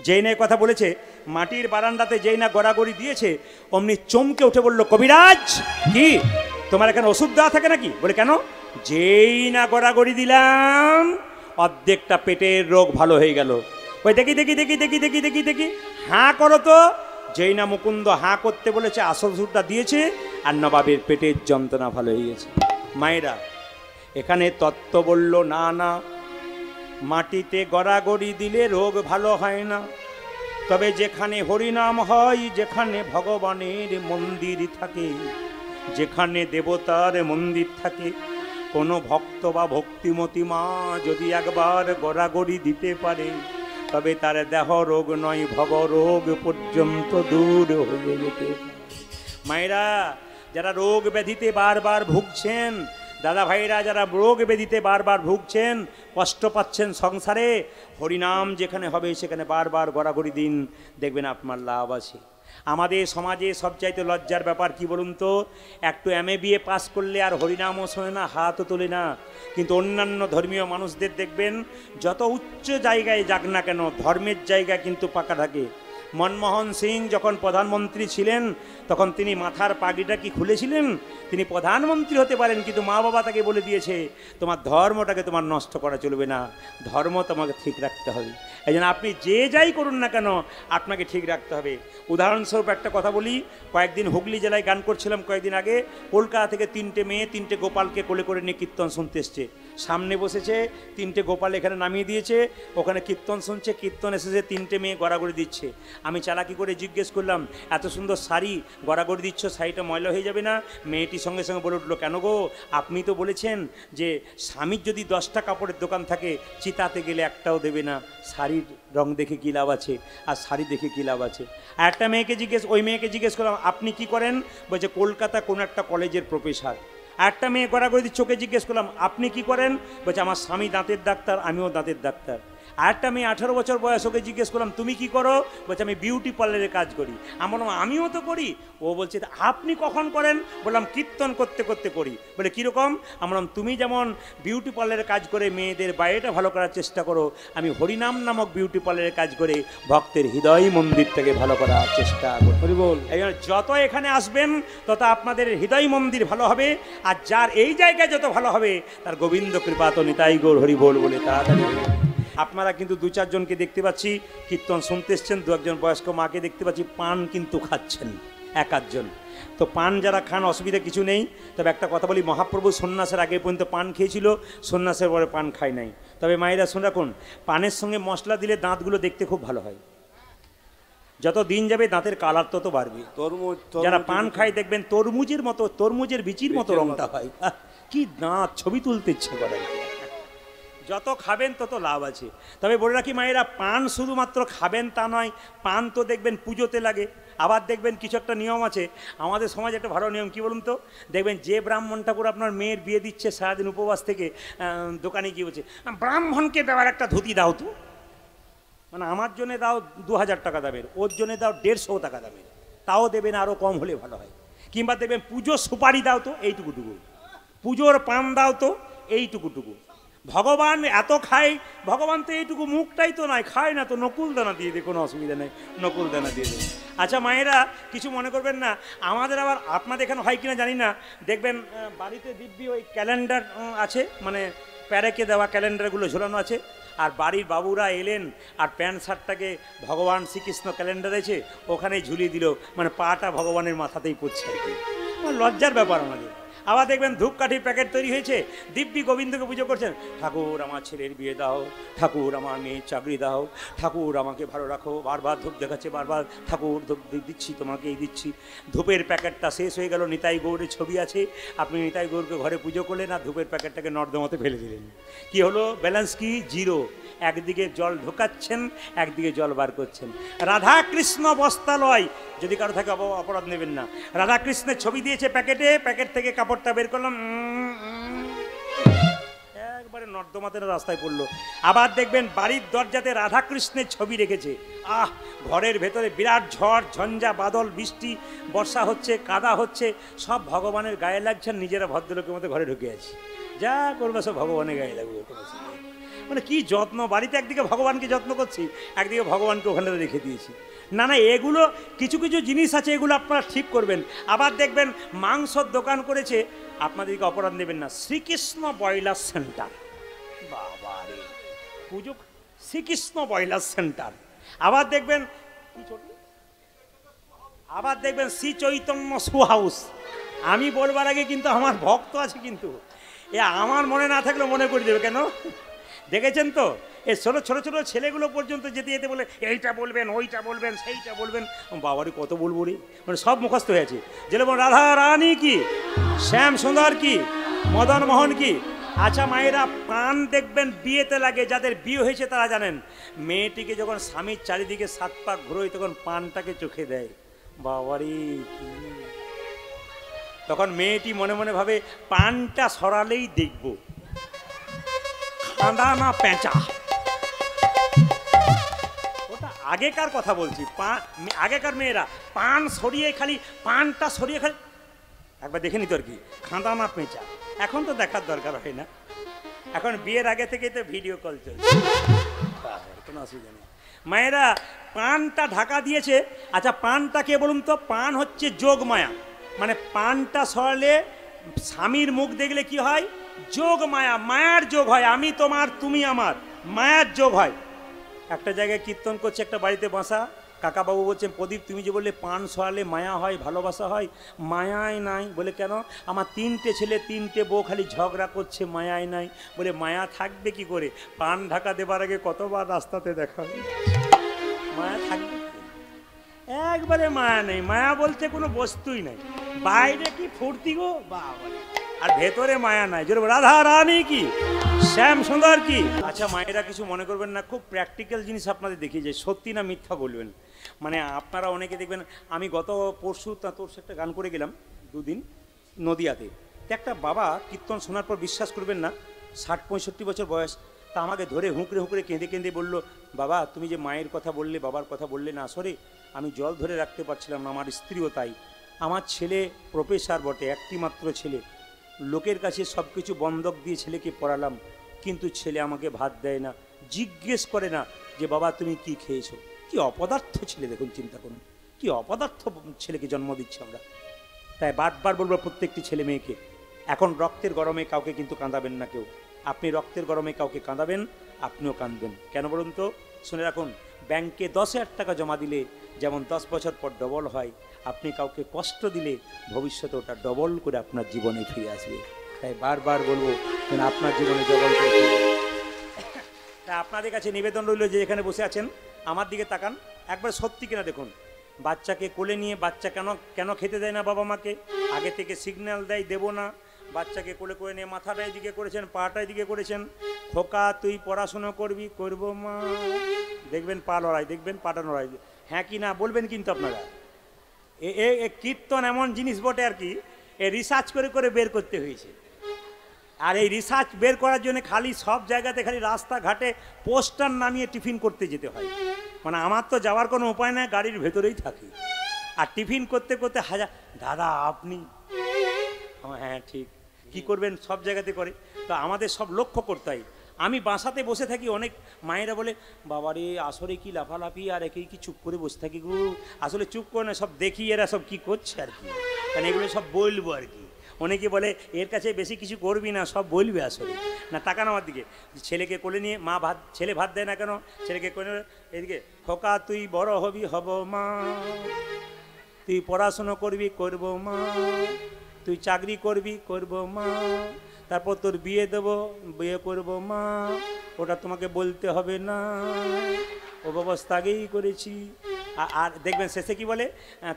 যেই না কথা বলেছে, মাটির বারান্দাতে যেই না গড়াগড়ি দিয়েছে, অমনি চমকে উঠে বলল, কবিরাজ কি তোমার এখানে ওষুধ দেওয়া থাকে নাকি? বলে কেন? যেই না গড়াগড়ি দিলাম অর্ধেকটা পেটের রোগ ভালো হয়ে গেল। ওই দেখি দেখি দেখি দেখি দেখি দেখি দেখি হাঁ করো তো। যেই না মুকুন্দ হাঁ করতে বলেছে, আসল ওষুধটা দিয়েছে, আর নবাবের পেটের যন্ত্রণা ভালো হয়ে গেছে। মায়েরা, এখানে তত্ত্ব বলল না না, মাটিতে গড়াগড়ি দিলে রোগ ভালো হয় না। তবে যেখানে হরিনাম হয়, যেখানে ভগবানের মন্দির থাকে, যেখানে দেবতার মন্দির থাকে, কোনো ভক্ত বা ভক্তিমতী মা যদি একবার গড়াগড়ি দিতে পারে, তবে তার দেহ রোগ নয় ভবরোগ পর্যন্ত দূর হয়ে যেতে। মায়েরা, যারা রোগ ব্যাধিতে বারবার ভুগছেন, দাদা ভাইরা যারা রোগ ব্যাধিতে বারবার ভুগছেন, কষ্ট পাচ্ছেন সংসারে, হরিনাম যেখানে হবে সেখানে বারবার গড়াগড়ি দিন, দেখবেন আপনার লাভ আছে। আমাদের সমাজে সবচাইতে লজ্জার ব্যাপার কি বলুন তো, একটু MA-BA পাস করলে আর হরিনামও শোনে না, হাতও তোলে না। কিন্তু অন্যান্য ধর্মীয় মানুষদের দেখবেন, যত উচ্চ জায়গায় যাক না কেন, ধর্মের জায়গা কিন্তু পাকা থাকে। মনমোহন সিং যখন প্রধানমন্ত্রী ছিলেন তখন তিনি মাথার পাগড়িটা কি খুলেছিলেন? তিনি প্রধানমন্ত্রী হতে পারেন, কিন্তু মা বাবা তাকে বলে দিয়েছে তোমার ধর্মটাকে তোমার নষ্ট করা চলবে না, ধর্ম তোমাকে ঠিক রাখতে হবে। এই জন্য আপনি যে যাই করুন না কেন আপনাকে ঠিক রাখতে হবে। উদাহরণস্বরূপ একটা কথা বলি, কয়েকদিন হুগলি জেলায় গান করছিলাম কয়েকদিন আগে, কলকাতা থেকে 3টে মেয়ে 3টে গোপালকে কোলে করে নিয়ে কীর্তন শুনতে এসছে। সামনে বসেছে, 3টে গোপাল এখানে নামিয়ে দিয়েছে, ওখানে কীর্তন শুনছে, কীর্তন এসেছে, 3টে মেয়ে গড়াগড়ি দিচ্ছে। আমি চালাকি করে জিজ্ঞেস করলাম, এত সুন্দর শাড়ি গড়াগড়ি দিচ্ছ, শাড়িটা ময়লা হয়ে যাবে না? মেয়েটি সঙ্গে সঙ্গে বলে উঠলো, কেন গো, আপনি তো বলেছেন যে স্বামীর যদি 10টা কাপড়ের দোকান থাকে চিতাতে গেলে একটাও দেবে না, শাড়ির রং দেখে কী লাভ আছে, আর শাড়ি দেখে কী লাভ আছে? আর একটা ওই মেয়েকে জিজ্ঞেস করলাম, আপনি কি করেন? বলছে কলকাতা কোনো একটা কলেজের প্রফেসর। একটা মেয়ে গড়াগড়ি চোখে জিজ্ঞেস করলাম, আপনি কি করেন? বলছে আমার স্বামী দাঁতের ডাক্তার, আমিও দাঁতের ডাক্তার। আরেকটা মেয়ে 18 বছর বয়স, ওকে জিজ্ঞেস করলাম, তুমি কি করো? বলছে আমি বিউটি পার্লারে কাজ করি। আমি বললাম আমিও তো করি। ও বলছে আপনি কখন করেন? বললাম কীর্তন করতে করতে করি। বলে কীরকম? আমি বললাম তুমি যেমন বিউটি পার্লারে কাজ করে মেয়েদের বাইরেটা ভালো করার চেষ্টা করো, আমি হরিনাম নামক বিউটি পার্লারে কাজ করে ভক্তের হৃদয় মন্দিরটাকে ভালো করার চেষ্টা করি। বল এই যত এখানে আসবেন তত আপনাদের হৃদয় মন্দির ভালো হবে, আর যার এই জায়গায় যত ভালো হবে তার গোবিন্দ কৃপা তো নিতাই গৌর হরি বল বলে তাড়াতাড়ি। আপনারা কিন্তু 2-4 জনকে দেখতে পাচ্ছি কীর্তন শুনতে এসছেন, 2-1 বয়স্ক মাকে দেখতে পাচ্ছি পান কিন্তু খাচ্ছেন 1-8 জন। তো পান যারা খান অসুবিধা কিছু নেই, তবে একটা কথা বলি, মহাপ্রভু সন্ন্যাসের আগে পর্যন্ত পান খেয়েছিল, সন্ন্যাসের পরে পান খায় নাই। তবে মায়েরা শুনে রাখুন, পানের সঙ্গে মশলা দিলে দাঁতগুলো দেখতে খুব ভালো হয়, যত দিন যাবে দাঁতের কালার তত বাড়বে। যারা পান খায় দেখবেন তরমুজের মতো, তরমুজের বিচির মতো রংটা হয়। কি দাঁত, ছবি তুলতে ইচ্ছে করে। যত খাবেন তত লাভ আছে। তবে বলে রাখি মায়েরা, পান শুধুমাত্র খাবেন তা নয়, পান তো দেখবেন পুজোতে লাগে। আবার দেখবেন কিছু একটা নিয়ম আছে আমাদের সমাজে, একটা ভালো নিয়ম কি বলুন তো, দেখবেন যে ব্রাহ্মণ ঠাকুর আপনার মেয়ের বিয়ে দিচ্ছে সারাদিন উপবাস থেকে, দোকানে গিয়ে বলছে ব্রাহ্মণকে দেওয়ার একটা ধুতি দাও তো, মানে আমার জন্য দাও 2000 টাকা দামের, ওর জন্য দাও 150 টাকা দামের, তাও দেবেন, আরও কম হলে ভালো হয়। কিংবা দেবেন পুজোর সুপারি দাও তো এইটুকুটুকু, পুজোর পান দাও তো এইটুকুটুকু। ভগবান এত খায়, ভগবান তো এইটুকু মুখটাই তো নয়, খায় না তো নকুল দানা দিয়ে দে, কোনো অসুবিধা নেই, নকুল দানা দিয়ে দেবে। আচ্ছা মায়েরা কিছু মনে করবেন না, আমাদের আবার আপনাদের এখানে হয় কিনা জানি না, দেখবেন বাড়িতে দিব্যি ওই ক্যালেন্ডার আছে, মানে প্যারেকে দেওয়া ক্যালেন্ডারগুলো ঝোলানো আছে, আর বাড়ির বাবুরা এলেন আর প্যান্ট শার্টটাকে ভগবান শ্রীকৃষ্ণ ক্যালেন্ডার আছে ওখানেই ঝুলিয়ে দিল, মানে পাটা ভগবানের মাথাতেই পড়ছে আর কি, লজ্জার ব্যাপার আমাদের। আবার দেখবেন ধূপকাঠির প্যাকেট তৈরি হয়েছে, দিব্যি গোবিন্দকে পুজো করছেন, ঠাকুর আমার ছেলের বিয়ে দাও, ঠাকুর আমার মেয়ের চাকরি দাও, ঠাকুর আমাকে ভালো রাখো, বারবার ধূপ দেখাচ্ছে, বারবার ঠাকুর ধূপ দিচ্ছি তোমাকে, এই দিচ্ছি। ধূপের প্যাকেটটা শেষ হয়ে গেল, নিতাই গৌরের ছবি আছে, আপনি নিতাই গৌরকে ঘরে পুজো করলেন আর ধূপের প্যাকেটটাকে নর্দমাতে ফেলে দিলেন। কি হলো? ব্যালেন্স কি? জিরো। একদিকে জল ঢোকাচ্ছেন, একদিকে জল বার করছেন। রাধা কৃষ্ণ বস্তালয়, যদি কারো থাকে অপরাধ নেবেন না। রাধা কৃষ্ণের ছবি দিয়েছে প্যাকেটে, প্যাকেট থেকে কাপড়টা বের করলাম, একবারে নর্দমাতে রাস্তায় পড়লো। আবার দেখবেন বাড়ির দরজাতে রাধা কৃষ্ণের ছবি রেখেছে, ঘরের ভেতরে বিরাট ঝড় ঝঞ্ঝা, বাদল, বৃষ্টি, বর্ষা হচ্ছে, কাদা হচ্ছে, সব ভগবানের গায়ে লাগছেন, নিজেরা ভদ্রলোকের মতো ঘরে ঢুকে আছে, যা করবে সব ভগবানের গায়ে লাগবে। মানে কি যত্ন, বাড়িতে একদিকে ভগবানকে যত্ন করছি, একদিকে ভগবানকে ওখানে রেখে দিয়েছি। না না, এগুলো কিছু কিছু জিনিস আছে, এগুলো আপনারা ঠিক করবেন। আবার দেখবেন মাংসর দোকান করেছে, আপনাদেরকে অপরাধ নেবেন না, শ্রীকৃষ্ণ ব্রয়লার সেন্টার, বাবা রে পুজো, শ্রীকৃষ্ণ ব্রয়লার সেন্টার। আবার দেখবেন শ্রী চৈতন্য শু হাউস। আমি বলবার আগে কিন্তু আমার ভক্ত আছে, কিন্তু এ আমার মনে না থাকলে মনে করে দেবে। কেন দেখেছেন তো, এই ছোটো ছোটো ছোটো ছেলেগুলো পর্যন্ত যেতে যেতে বলে এইটা বলবেন, ওইটা বলবেন, সেইটা বলবেন, বাবারই কত বলবো রে, মানে সব মুখস্থ হয়ে আছে। যেরকম রাধা রানী কি, শ্যাম সুন্দর কি, মদন মোহন কি। আচ্ছা মায়েরা, পান দেখবেন বিয়েতে লাগে, যাদের বিয়ে হয়েছে তারা জানেন, মেয়েটিকে যখন স্বামীর চারিদিকে 7 পাক ঘুরোয় তখন পানটাকে চোখে দেয়, বাবারই কি। তখন মেয়েটি মনে মনে ভাবে পানটা সরালেই দেখব কাঁদা না পেঁচা। ওটা আগেকার কথা বলছি, আগেকার মেয়েরা পান সরিয়ে খালি, পানটা সরিয়ে খালি একবার দেখে নিত আর কি, খাঁদা না পেঁচা। এখন তো দেখার দরকার হয় না, এখন বিয়ের আগে থেকেই তো ভিডিও কল চলছে, কোনো অসুবিধা নেই। মায়েরা পানটা ঢাকা দিয়েছে। আচ্ছা পানটা কে বলুন তো? পান হচ্ছে যোগ মায়া, মানে পানটা সরালে স্বামীর মুখ দেখলে কি হয়? যোগ মায়া, মায়ার যোগ হয়। আমি তোমার, তুমি আমার, মায়ার যোগ হয়। একটা জায়গায় কীর্তন করছে, একটা বাড়িতে বাসা, কাকাবাবু বলছেন, প্রদীপ তুমি যে বললে পান সরালে মায়া হয়, ভালোবাসা হয়, মায়ায় নাই। বলে কেন? আমার 3টে ছেলে 3টে বউ খালি ঝগড়া করছে, মায়ায় নাই। বলে মায়া থাকবে কি করে? পান ঢাকা দেবার আগে কতবার রাস্তাতে দেখা হয়, মায়া থাকবে? একবারে মায়া নেই। মায়া বলতে কোনো বস্তুই নাই। বাইরে কি ফুর্তি গো বাবা, আর ভেতরে মায়া নাই। জোরে রাধা রানী কি, শ্যাম সুন্দর কি। আচ্ছা মায়েরা কিছু মনে করবেন না, খুব প্র্যাকটিক্যাল জিনিস আপনাদের দেখিয়ে যায়, সত্যি না মিথ্যা বলবেন। মানে আপনারা অনেকে দেখবেন, আমি গত পরশু তোর একটা গান করে গেলাম 2 দিন নদিয়াতে। তো একটা বাবা কীর্তন শোনার পর বিশ্বাস করবেন না, 60-65 বছর বয়স, তা আমাকে ধরে হুঁকড়ে হুঁকড়ে কেঁদে কেঁদে বলল, বাবা তুমি যে মায়ের কথা বললে, বাবার কথা বললে না, আসলে আমি জল ধরে রাখতে পারছিলাম না, আমার স্ত্রীও তাই। আমার ছেলে প্রফেসর বটে, একটি মাত্র ছেলে, লোকের কাছে সব কিছু বন্ধক দিয়ে ছেলেকে পড়ালাম, কিন্তু ছেলে আমাকে ভাত দেয় না, জিজ্ঞেস করে না যে বাবা তুমি কি খেয়েছো। কি অপদার্থ ছেলে, দেখুন চিন্তা করুন, কি অপদার্থ ছেলেকে জন্ম দিচ্ছে আমরা। তাই বারবার বলবো প্রত্যেকটি ছেলে মেয়েকে, এখন রক্তের গরমে কাউকে কিন্তু কাঁদাবেন না কেউ। আপনি রক্তের গরমে কাউকে কাঁদাবেন, আপনিও কাঁদবেন। কেন বলুন তো? শুনে রাখুন, ব্যাংকে 10,000 টাকা জমা দিলে যেমন 10 বছর পর ডবল হয়, আপনি কাউকে কষ্ট দিলে ভবিষ্যতে ওটা ডবল করে আপনার জীবনে ফিরে আসবে। তাই বারবার বলবো যেন আপনার জীবনে ডবল করে ফিরে আসবে। তাই আপনাদের কাছে নিবেদন রইল যে এখানে বসে আছেন, আমার দিকে তাকান, একবার সত্যি কিনা দেখুন। বাচ্চাকে কোলে নিয়ে বাচ্চা কেন খেতে দেয় না বাবা মাকে? আগে থেকে সিগন্যাল দেয় দেবো না। বাচ্চাকে কোলে করে নিয়ে মাথাটা এদিকে করেছেন, পাটা এদিকে করেছেন, খোকা তুই পড়াশুনো করবি, করবো মা। দেখবেন পা লড়াই, দেখবেন পাটা লড়াই, হ্যাঁ কি না বলবেন কিন্তু আপনারা। এ কীর্তন এমন জিনিস বটে আর কি, এ রিসার্চ করে করে বের করতে হয়েছে। আর এই রিসার্চ বের করার জন্য খালি সব জায়গাতে খালি রাস্তাঘাটে পোস্টার নামিয়ে টিফিন করতে যেতে হয়। মানে আমার তো যাওয়ার কোনো উপায় নেই, গাড়ির ভেতরেই থাকি, আর টিফিন করতে করতে হাজার, দাদা আপনি, হ্যাঁ ঠিক, কি করবেন, সব জায়গাতে করে। তো আমাদের সব লক্ষ্য করতে হয়। আমি বাসাতে বসে থাকি, অনেক মায়েরা বলে বাবারে আসলে কি লাফালাফি, আর একেই কি চুপ করে বসে থাকি গো। আসলে চুপ করে না, সব দেখি এরা সব কি করছে আর কি, কারণ এগুলো সব বলবো আর কি। অনেকে বলে এর কাছে বেশি কিছু করবি না, সব বলবে আসলে না। তাকান আমার দিকে, ছেলেকে কোলে নিয়ে মা ভাত, ছেলে ভাত দেয় না কেন? ছেলেকে কোলে এদিকে, খোকা তুই বড় হবি, হব মা, তুই পড়াশুনো করবি, করব মা, তুই চাকরি করবি, করব মা, তারপর তোর বিয়ে দেবো, বিয়ে করব মা, ওটা তোমাকে বলতে হবে না, ও ব্যবস্থা আগেই করেছি। আর দেখবেন শেষে কি বলে,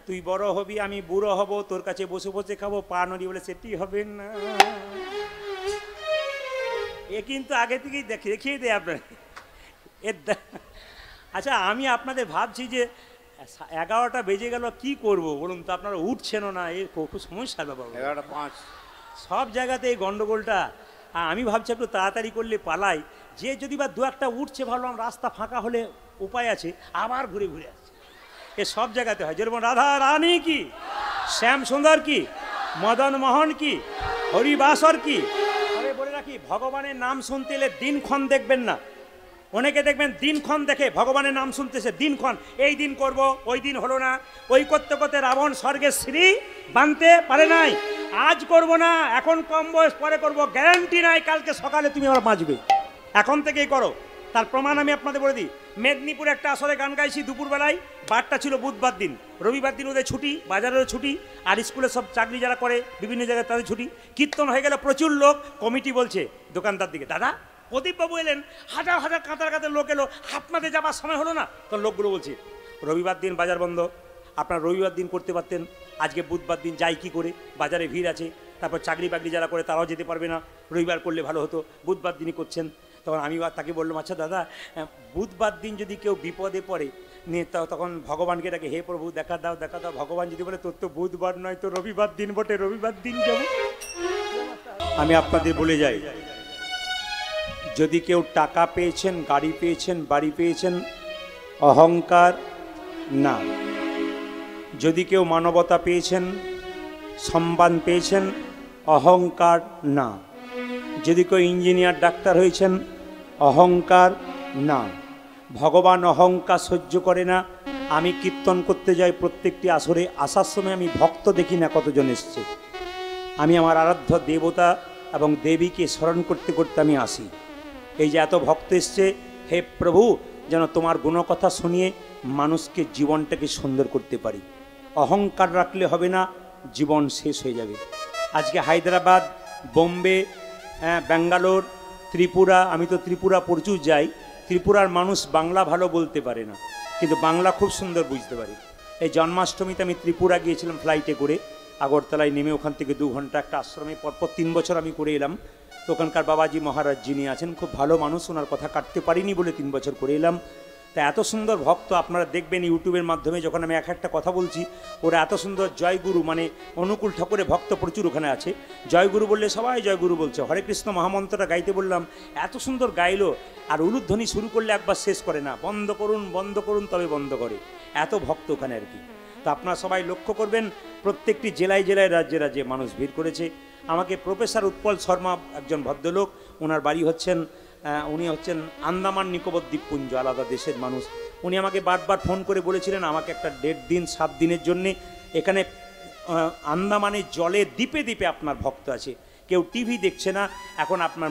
তুই বড় হবি, আমি বুড়ো হব, তোর কাছে বসে বসে খাবো, পা নড়ি, বলে সেটি হবে না। এ কিন্তু আগে থেকেই দেখিয়ে দেয় আপনার। আচ্ছা আমি আপনাদের ভাবছি যে 11টা বেজে গেল, কি করব বলুন তো? আপনারা উঠছেনও না, এর খুব সমস্যা বাবা। 11:05 সব জায়গাতে এই গন্ডগোলটা। আমি ভাবছি একটু তাড়াতাড়ি করলে পালাই, যে যদি বা 2-1টা উঠছে ভাবলাম রাস্তা ফাঁকা হলে উপায় আছে, আবার ঘুরে ঘুরে আসছে। এ সব জায়গাতে হয়। যেরকম রাধা রানী কি, শ্যাম সুন্দর কি, মদন মোহন কি, হরিবাসর কি। তবে বলে রাখি, ভগবানের নাম শুনতে এলে দিনক্ষণ দেখবেন না। অনেকে দেখবেন দিনক্ষণ দেখে ভগবানের নাম শুনতেছে, দিনক্ষণ, এই দিন করব, ওই দিন হলো না, ওই করতে করতে রাবণ স্বর্গের শ্রী বানতে পারে নাই। আজ করব না, এখন কম বয়স, পরে করব, গ্যারান্টি নাই কালকে সকালে তুমি আবার বাঁচবে। এখন থেকেই করো। তার প্রমাণ আমি আপনাদের বলে দিই। মেদিনীপুরে একটা আসরে গান গাইছি দুপুরবেলায়, বারটা ছিল বুধবার দিন, রবিবার দিন ওদের ছুটি, বাজারেরও ছুটি, আর স্কুলে সব চাকরি যারা করে বিভিন্ন জায়গায় তাদের ছুটি। কীর্তন হয়ে গেল, প্রচুর লোক। কমিটি বলছে দোকানদার দিকে, দাদা প্রদীপবাবু এলেন, হাজার হাজার কাতার কাতার লোক এলো, আপনাদের যাবার সময় হলো না? তো লোকগুলো বলছে রবিবার দিন বাজার বন্ধ, আপনারা রবিবার দিন করতে পারতেন, আজকে বুধবার দিন যাই কি করে, বাজারে ভিড় আছে, তারপর চাকরি বাকরি যারা করে তারাও যেতে পারবে না, রবিবার করলে ভালো হতো, বুধবার দিনই করছেন। তখন আমি তাকে বললাম, আচ্ছা দাদা বুধবার দিন যদি কেউ বিপদে পড়ে নিয়ে, তখন ভগবানকে ডাকে, হে প্রভু দেখা দাও দেখা দাও। ভগবান যদি বলে তোর তো বুধবার নয়, তো রবিবার দিন বটে, রবিবার দিন যাবো। আমি আপনাদের বলে যাই, যদি কেউ টাকা পেয়েছেন, গাড়ি পেয়েছেন, বাড়ি পেয়েছেন, অহংকার না। যদি কেউ মানবতা পেয়েছেন, সম্মান পেয়েছেন, অহংকার না। যদি কেউ ইঞ্জিনিয়ার ডাক্তার হয়েছেন, অহংকার না। ভগবান অহংকার সহ্য করে না। আমি কীর্তন করতে যাই প্রত্যেকটি আসরে, আসার সময় আমি ভক্ত দেখি না কতজন এসছে। আমি আমার আরাধ্য দেবতা এবং দেবীকে স্মরণ করতে করতে আমি আসি। এই যে এত ভক্ত এসছে, হে প্রভু, যেন তোমার গুণকথা শুনিয়ে মানুষকে জীবনটাকে সুন্দর করতে পারি। অহংকার রাখলে হবে না, জীবন শেষ হয়ে যাবে। আজকে হায়দ্রাবাদ, বোম্বে, ব্যাঙ্গালোর, ত্রিপুরা, আমি তো ত্রিপুরা প্রচুর যাই। ত্রিপুরার মানুষ বাংলা ভালো বলতে পারে না, কিন্তু বাংলা খুব সুন্দর বুঝতে পারে। এই জন্মাষ্টমীতে আমি ত্রিপুরা গিয়েছিলাম ফ্লাইটে করে, আগরতলায় নেমে ওখান থেকে 2 ঘন্টা একটা আশ্রমে পরপর 3 বছর আমি করে এলাম। তো ওখানকার বাবাজি মহারাজ যিনি আছেন খুব ভালো মানুষ, ওনার কথা কাটতে পারিনি বলে 3 বছর করে এলাম। তা এত সুন্দর ভক্ত আপনারা দেখবেন ইউটিউবের মাধ্যমে, যখন আমি এক একটা কথা বলছি ওরা এত সুন্দর জয়গুরু, মানে অনুকূল ঠাকুরের ভক্ত প্রচুর ওখানে আছে। জয়গুরু বললে সবাই জয়গুরু বলছে। হরে কৃষ্ণ মহামন্ত্রটা গাইতে বললাম, এত সুন্দর গাইলো। আর উলুধ্বনি শুরু করলে একবার শেষ করে না, বন্ধ করুন বন্ধ করুন তবে বন্ধ করে, এত ভক্ত ওখানে আর কি। তো আপনারা সবাই লক্ষ্য করবেন, প্রত্যেকটি জেলায় জেলায় রাজ্যে রাজ্যে মানুষ ভিড় করেছে। আমাকে প্রফেসর উৎপল শর্মা, একজন ভদ্রলোক, ওনার বাড়ি উনি হচ্ছেন আন্দামান নিকোবর দ্বীপপুঞ্জ, আলাদা দেশের মানুষ। উনি আমাকে বারবার ফোন করে বলেছিলেন আমাকে একটা 1.5 দিন 7 দিনের জন্যে এখানে আন্দামানের জলে দ্বীপে দ্বীপে আপনার ভক্ত আছে। কেউ টিভি দেখছে না, এখন আপনার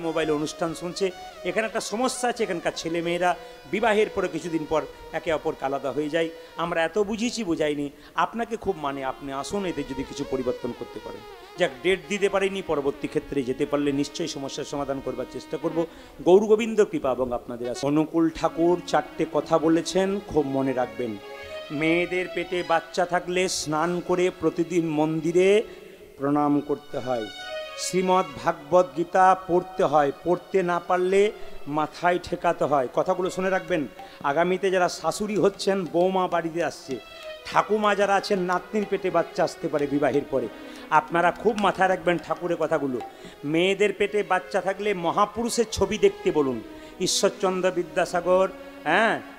মোবাইলে অনুষ্ঠান শুনছে। এখানে একটা সমস্যা আছে, এখানকার ছেলেমেয়েরা বিবাহের পরে কিছুদিন পর একে অপরকে আলাদা হয়ে যায়। আমরা এত বুঝিয়েছি, বোঝাইনি। আপনাকে খুব মানে, আপনি আসুন, এদের যদি কিছু পরিবর্তন করতে পারেন। যাক, ডেট দিতে পারিনি, পরবর্তী ক্ষেত্রে যেতে পারলে নিশ্চয়ই সমস্যার সমাধান করবার চেষ্টা করব। গৌরগোবিন্দ কৃপা এবং আপনাদের অনুকূল ঠাকুর 4টে কথা বলেছেন, খুব মনে রাখবেন। মেয়েদের পেটে বাচ্চা থাকলে স্নান করে প্রতিদিন মন্দিরে প্রণাম করতে হয়। শ্রীমদ্ ভাগবত গীতা পড়তে হয়, পড়তে না পারলে মাথায় ঠেকাতে হয়। কথাগুলো শুনে রাখবেন। আগামীতে যারা শাশুড়ি হচ্ছেন, বৌমা বাড়িতে আসছে, ঠাকুমা যারা আছেন, নাতনির পেটে বাচ্চা আসতে পারে বিবাহের পরে, আপনারা খুব মাথায় রাখবেন ঠাকুরের কথাগুলো। মেয়েদের পেটে বাচ্চা থাকলে মহাপুরুষের ছবি দেখতে বলুন। ঈশ্বরচন্দ্র বিদ্যাসাগর,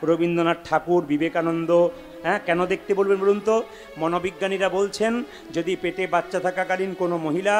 রবীন্দ্রনাথ ঠাকুর, বিবেকানন্দ, কেন দেখতে বলবেন বলুন তো? মনোবিজ্ঞানীরা বলছেন যদি পেটে বাচ্চা থাকাকালীন কোনো মহিলা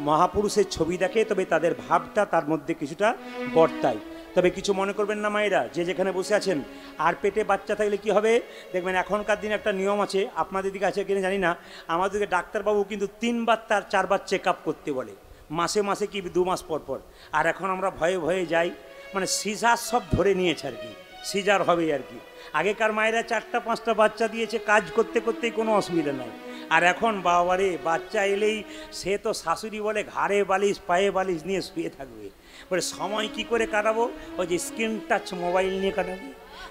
মহাপুরুষের ছবি দেখে, তবে তাদের ভাবটা তার মধ্যে কিছুটা বর্তায়। তবে কিছু মনে করবেন না মায়েরা, যে যেখানে বসে আছেন। আর পেটে বাচ্চা থাকলে কি হবে দেখবেন, এখনকার দিনে একটা নিয়ম আছে, আপনাদের দিকে আছে কিনা জানি না, আমাদেরকে ডাক্তারবাবু কিন্তু 3 বার 4 বার চেক আপ করতে বলে, মাসে মাসে কি 2 মাস পর পর। আর এখন আমরা ভয়ে ভয়ে যাই, মানে সিজার সব ধরে নিয়েছে আর কি, সিজার হবে আর কি। আগেকার মায়েরা 4টা 5টা বাচ্চা দিয়েছে, কাজ করতে করতেই কোনো অসুবিধা নাই। আর এখন বাবারে, বাচ্চা এলেই সে তো শাশুড়ি বলে ঘাড়ে বালিশ পায়ে বালিশ নিয়ে শুয়ে থাকবে, বলে সময় কি করে কাটাবো, ওই যে স্ক্রিন টাচ মোবাইল নিয়ে কাটাবে।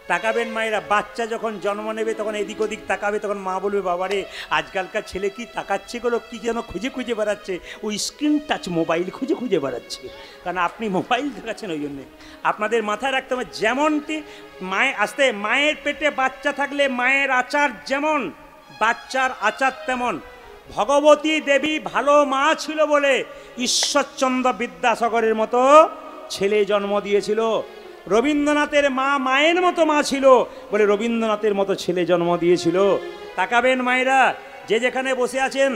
তাকাবেন মায়েরা, বাচ্চা যখন জন্ম নেবে তখন এদিক ওদিক তাকাবে, তখন মা বলবে বাবারে আজকালকার ছেলে কি তাকাচ্ছে, গুলো কি যেন খুঁজে খুঁজে বেড়াচ্ছে, ওই স্ক্রিন টাচ মোবাইল খুঁজে খুঁজে বেড়াচ্ছে, কারণ আপনি মোবাইল দেখাচ্ছেন। ওই জন্যে আপনাদের মাথায় রাখতে হবে, যেমনটি মায়ের পেটে বাচ্চা থাকলে মায়ের আচার যেমন, বাচ্চার আচার তেমন। ভগবতী দেবী ভালো মা ছিল বলে ঈশ্বরচন্দ্র বিদ্যাসাগরের মতো ছেলে জন্ম দিয়েছিল। রবীন্দ্রনাথের মা মায়ের মতো মা ছিল বলে রবীন্দ্রনাথের মতো ছেলে জন্ম দিয়েছিল। তাকাবেন মায়েরা, যে যেখানে বসে আছেন,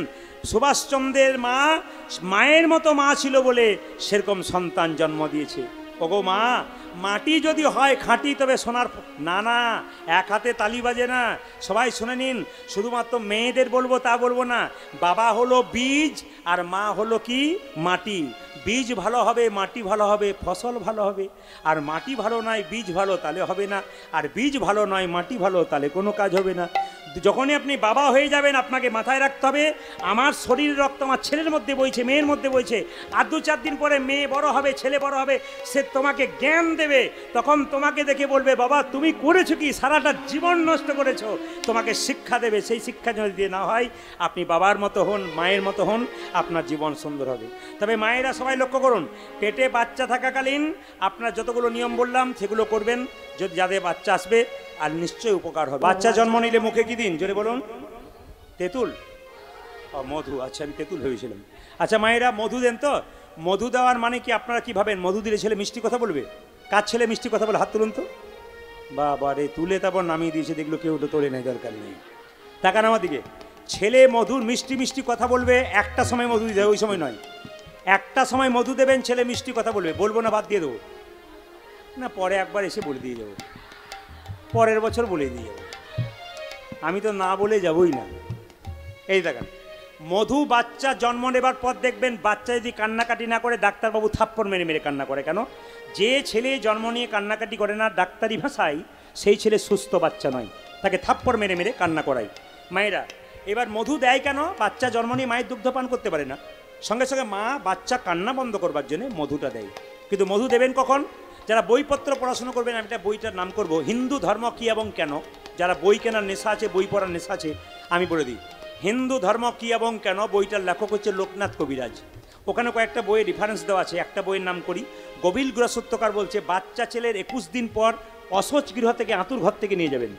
সুভাষচন্দ্রের মা মায়ের মতো মা ছিল বলে সেরকম সন্তান জন্ম দিয়েছে। ওগো মা, মাটি যদি হয় খাঁটি তবে সোনার না, না, এক হাতে তালি বাজে না। সবাই শুনে নিন, শুধুমাত্র মেয়েদের বলবো তা বলবো না। বাবা হলো বীজ আর মা হলো কি মাটি। বীজ ভালো হবে, মাটি ভালো হবে, ফসল ভালো হবে। আর মাটি ভালো নয়, বীজ ভালো, তাহলে হবে না। আর বীজ ভালো নয়, মাটি ভালো, তাহলে কোনো কাজ হবে না। যখনই আপনি বাবা হয়ে যাবেন, আপনাকে মাথায় রাখতে হবে আমার শরীরের রক্ত আমার ছেলের মধ্যে বইছে, মেয়ের মধ্যে বইছে। আর 2-4 দিন পরে মেয়ে বড় হবে, ছেলে বড় হবে, সে তোমাকে জ্ঞান দেবে। তখন তোমাকে দেখে বলবে বাবা তুমি করেছো কি, সারাটা জীবন নষ্ট করেছো। তোমাকে শিক্ষা দেবে। সেই শিক্ষা যদি দিয়ে না হয়, আপনি বাবার মতো হন, মায়ের মতো হন, আপনার জীবন সুন্দর হবে। তবে মায়েরা সবাই লক্ষ্য করুন, পেটে বাচ্চা থাকাকালীন আপনার যতগুলো নিয়ম বললাম সেগুলো করবেন, যদি যাদের বাচ্চা আসবে, আর নিশ্চয়ই উপকার হবে। বাচ্চা জন্ম নিলে মুখে কি দিন জোরে বলুন? তেঁতুল, মধু। আচ্ছা, আমি তেঁতুল ভেবেছিলাম। আচ্ছা মায়েরা, মধু দেন তো? মধু দেওয়ার মানে কি আপনারা কি ভাবেন, মধু দিলে ছেলে মিষ্টি কথা বলবে? কার ছেলে মিষ্টি কথা বলে? হাত তুলুন তো। বাবা রে, তুলে তারপর নামিয়ে দিয়েছে, দেখলো কেউ তো তোলে নেই, দরকার নেই। তাকান আমার দিকে। ছেলে মধুর মিষ্টি মিষ্টি কথা বলবে, একটা সময় মধু দিতে হবে, ওই সময় নয়। একটা সময় মধু দেবেন, ছেলে মিষ্টি কথা বলবে। বলবো না, বাদ দিয়ে দেবো না, পরে একবার এসে বলে দিয়ে যাবো। পরের বছর বলে দিয়ে যাবো। আমি তো না বলে যাবই না। এই দেখেন, মধু বাচ্চা জন্ম নেবার পর দেখবেন বাচ্চা যদি কান্নাকাটি না করে ডাক্তারবাবু থাপ্পড় মেরে মেরে কান্না করে। কেন? যে ছেলে জন্ম নিয়ে কান্নাকাটি করে না ডাক্তারি ভাষায়, সেই ছেলে সুস্থ বাচ্চা নয়, তাকে থাপ্পড় মেরে মেরে কান্না করায়। মায়েরা এবার মধু দেয় কেন? বাচ্চা জন্ম নিয়ে মায়ের দুগ্ধ পান করতে পারে না, সঙ্গে সঙ্গে মা বাচ্চা কান্না বন্ধ করবার জন্য মধুটা দেয়। কিন্তু মধু দেবেন কখন? যারা বইপত্র পড়াশোনা করবেন, আমি একটা বইটার নাম করব হিন্দু ধর্ম কি এবং কেন। যারা বই কেনার নেশা আছে, বই পড়ার নেশা আছে, আমি বলে দিই হিন্দু ধর্ম কি এবং কেন। বইটার লেখক হচ্ছে লোকনাথ কবিরাজ। ওখানে কয়েকটা বইয়ের রেফারেন্স দেওয়া আছে। একটা বইয়ের নাম করি গভীর গ্রহসত্যকার বলছে বাচ্চা ছেলের 21 দিন পর অশৌচ গৃহ থেকে আঁতুর ঘর থেকে নিয়ে যাবেন।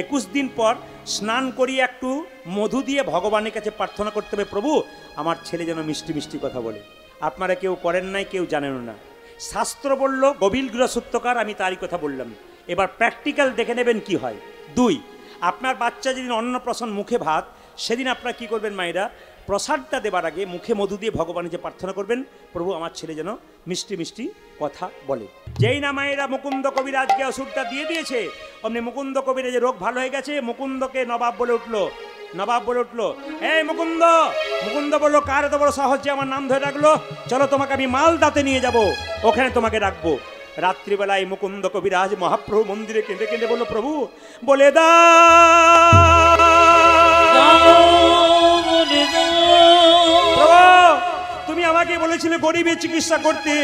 21 দিন পর স্নান করিয়ে একটু মধু দিয়ে ভগবানের কাছে প্রার্থনা করতে হবে, প্রভু আমার ছেলে যেন মিষ্টি মিষ্টি কথা বলে। আপনারা কেউ করেন নাই, কেউ জানেন না। শাস্ত্র বলল গভীর গ্রহসত্যকার, আমি তারই কথা বললাম। এবার প্র্যাকটিক্যাল দেখে নেবেন কি হয়। 2, আপনার বাচ্চা যেদিন অন্নপ্রাশন মুখে ভাত, সেদিন আপনারা কি করবেন মায়েরা? প্রসাদটা দেবার আগে মুখে মধু দিয়ে ভগবানের যে প্রার্থনা করবেন, প্রভু আমার ছেলে যেন মিষ্টি মিষ্টি কথা বলে। যেই না মায়েরা মুকুন্দ কবিরাজকে ওষুধটা দিয়ে দিয়েছে, অমনি মুকুন্দ কবিরাজের রোগ ভালো হয়ে গেছে। মুকুন্দকে নবাব বলে উঠলো। নবাব বলে উঠলো, এই মুকুন্দ। মুকুন্দ বললো, কার এত বড় সাহস যে আমার নাম ধরে রাখলো? চলো তোমাকে আমি মালদাতে নিয়ে যাব, ওখানে তোমাকে রাখবো। রাত্রিবেলায় মুকুন্দ কবিরাজ মহাপ্রভু মন্দিরে কেঁদে কেঁদে বললো, প্রভু বলে দা তুমি আমাকে বলেছিলে গরিবের চিকিৎসা করতে,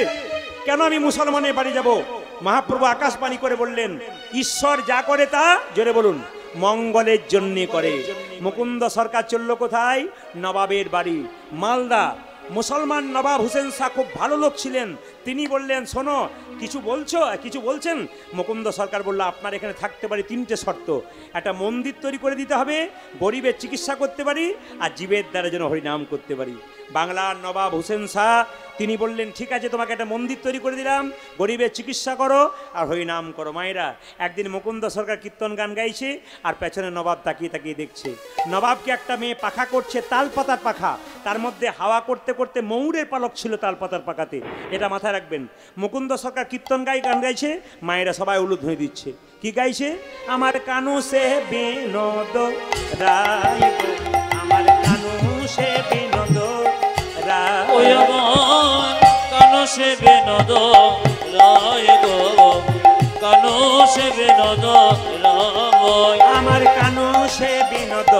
কেন আমি মুসলমানের বাড়ি যাব? মহাপ্রভু আকাশবাণী করে বললেন, ঈশ্বর যা করে তা, জোরে বলুন, মঙ্গলের জন্য করে। মুকুন্দ সরকার চলল কোথায়? নবাবের বাড়ি, মালদা। মুসলমান নবাব হুসেন শাহ খুব ভালো লোক ছিলেন। তিনি বললেন, শোনো, কিছু বলছো, কিছু বলছেন? মুকুন্দ সরকার বলল, আপনার এখানে থাকতে পারি 3টে শর্ত। একটা মন্দির তৈরি করে দিতে হবে, গরিবের চিকিৎসা করতে পারি, আর জীবের দ্বারা যেন হরিনাম করতে পারি। বাংলার নবাব হুসেন শাহ তিনি বললেন, ঠিক আছে, তোমাকে একটা মন্দির তৈরি করে দিলাম, গরিবের চিকিৎসা করো আর হরিনাম করো। মায়েরা একদিন মুকুন্দ সরকার কীর্তন গান গাইছে, আর পেছনে নবাব তাকিয়ে তাকিয়ে দেখছে। নবাবকে একটা মেয়ে পাখা করছে, তালপাতার পাখা, তার মধ্যে হাওয়া করতে করতে ময়ূরের পালক ছিল তালপাতার পাখাতে। এটা মাথায় রাখবেন। মুকুন্দ সরকার কীর্তন গান গাইছে, মায়েরা সবাই উলুধ্বনি দিচ্ছে। কি গাইছে? আমার কানু সে বিনোদ রায় গো, আমার কানু সে বিনোদ ওই আমার কানো সে বিনোদ রায় গো, কানো সে বিনোদ রায়। আমার কানু সে বিনোদ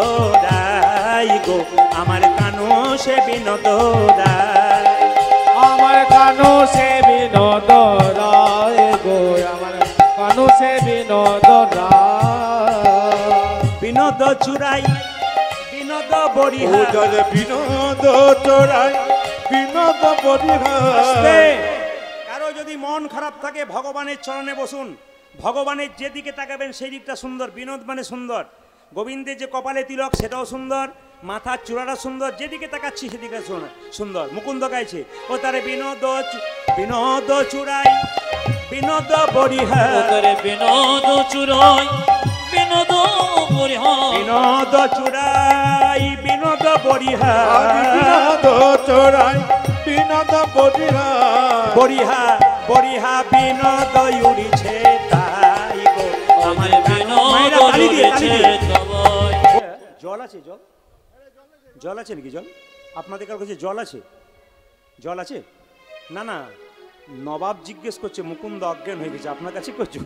রায় গো, আমার কানু সে বিনোদ রায়। আমার কানো সে বিনোদ রায় গো, আমার কানো সে বিনোদ রায়। বিনোদ চুরাই বিনোদ বরিহা, বিনোদ চোরাই বিনোদ বরিহা। কারো যদি মন খারাপ থাকে ভগবানের চরণে বসুন, ভগবানের যেদিকে তাকাবেন সেই দিকটা সুন্দর। বিনোদ মানে সুন্দর। গোবিন্দের যে কপালে তিলক সেটাও সুন্দর, মাথার চূড়াটা সুন্দর, যেদিকে তাকাচ্ছি সেদিকে সুন্দর। মুকুন্দ গাইছে, ও তারে বিনোদ বিনোদ চূড়াই বিনোদ বরিহা, বিনোদ চুরাই বিনোদ বরিহা, বিনোদ চূড়াই বিনোদ বরিহা, বিনোদ চোরাই বিনোদ বরিহা। বরিহা বরিহা বিনোদ উড়িছে তাই গো, আমার মায়েরা তালি দিয়ে, তালি দিয়ে। জল আছে? জল জল আছে নাকি? জল আপনাদের কাছে জল আছে? জল আছে? না না, নবাব জিজ্ঞেস করছে, মুকুন্দ অজ্ঞান হয়ে গেছে, আপনার কাছে করছো?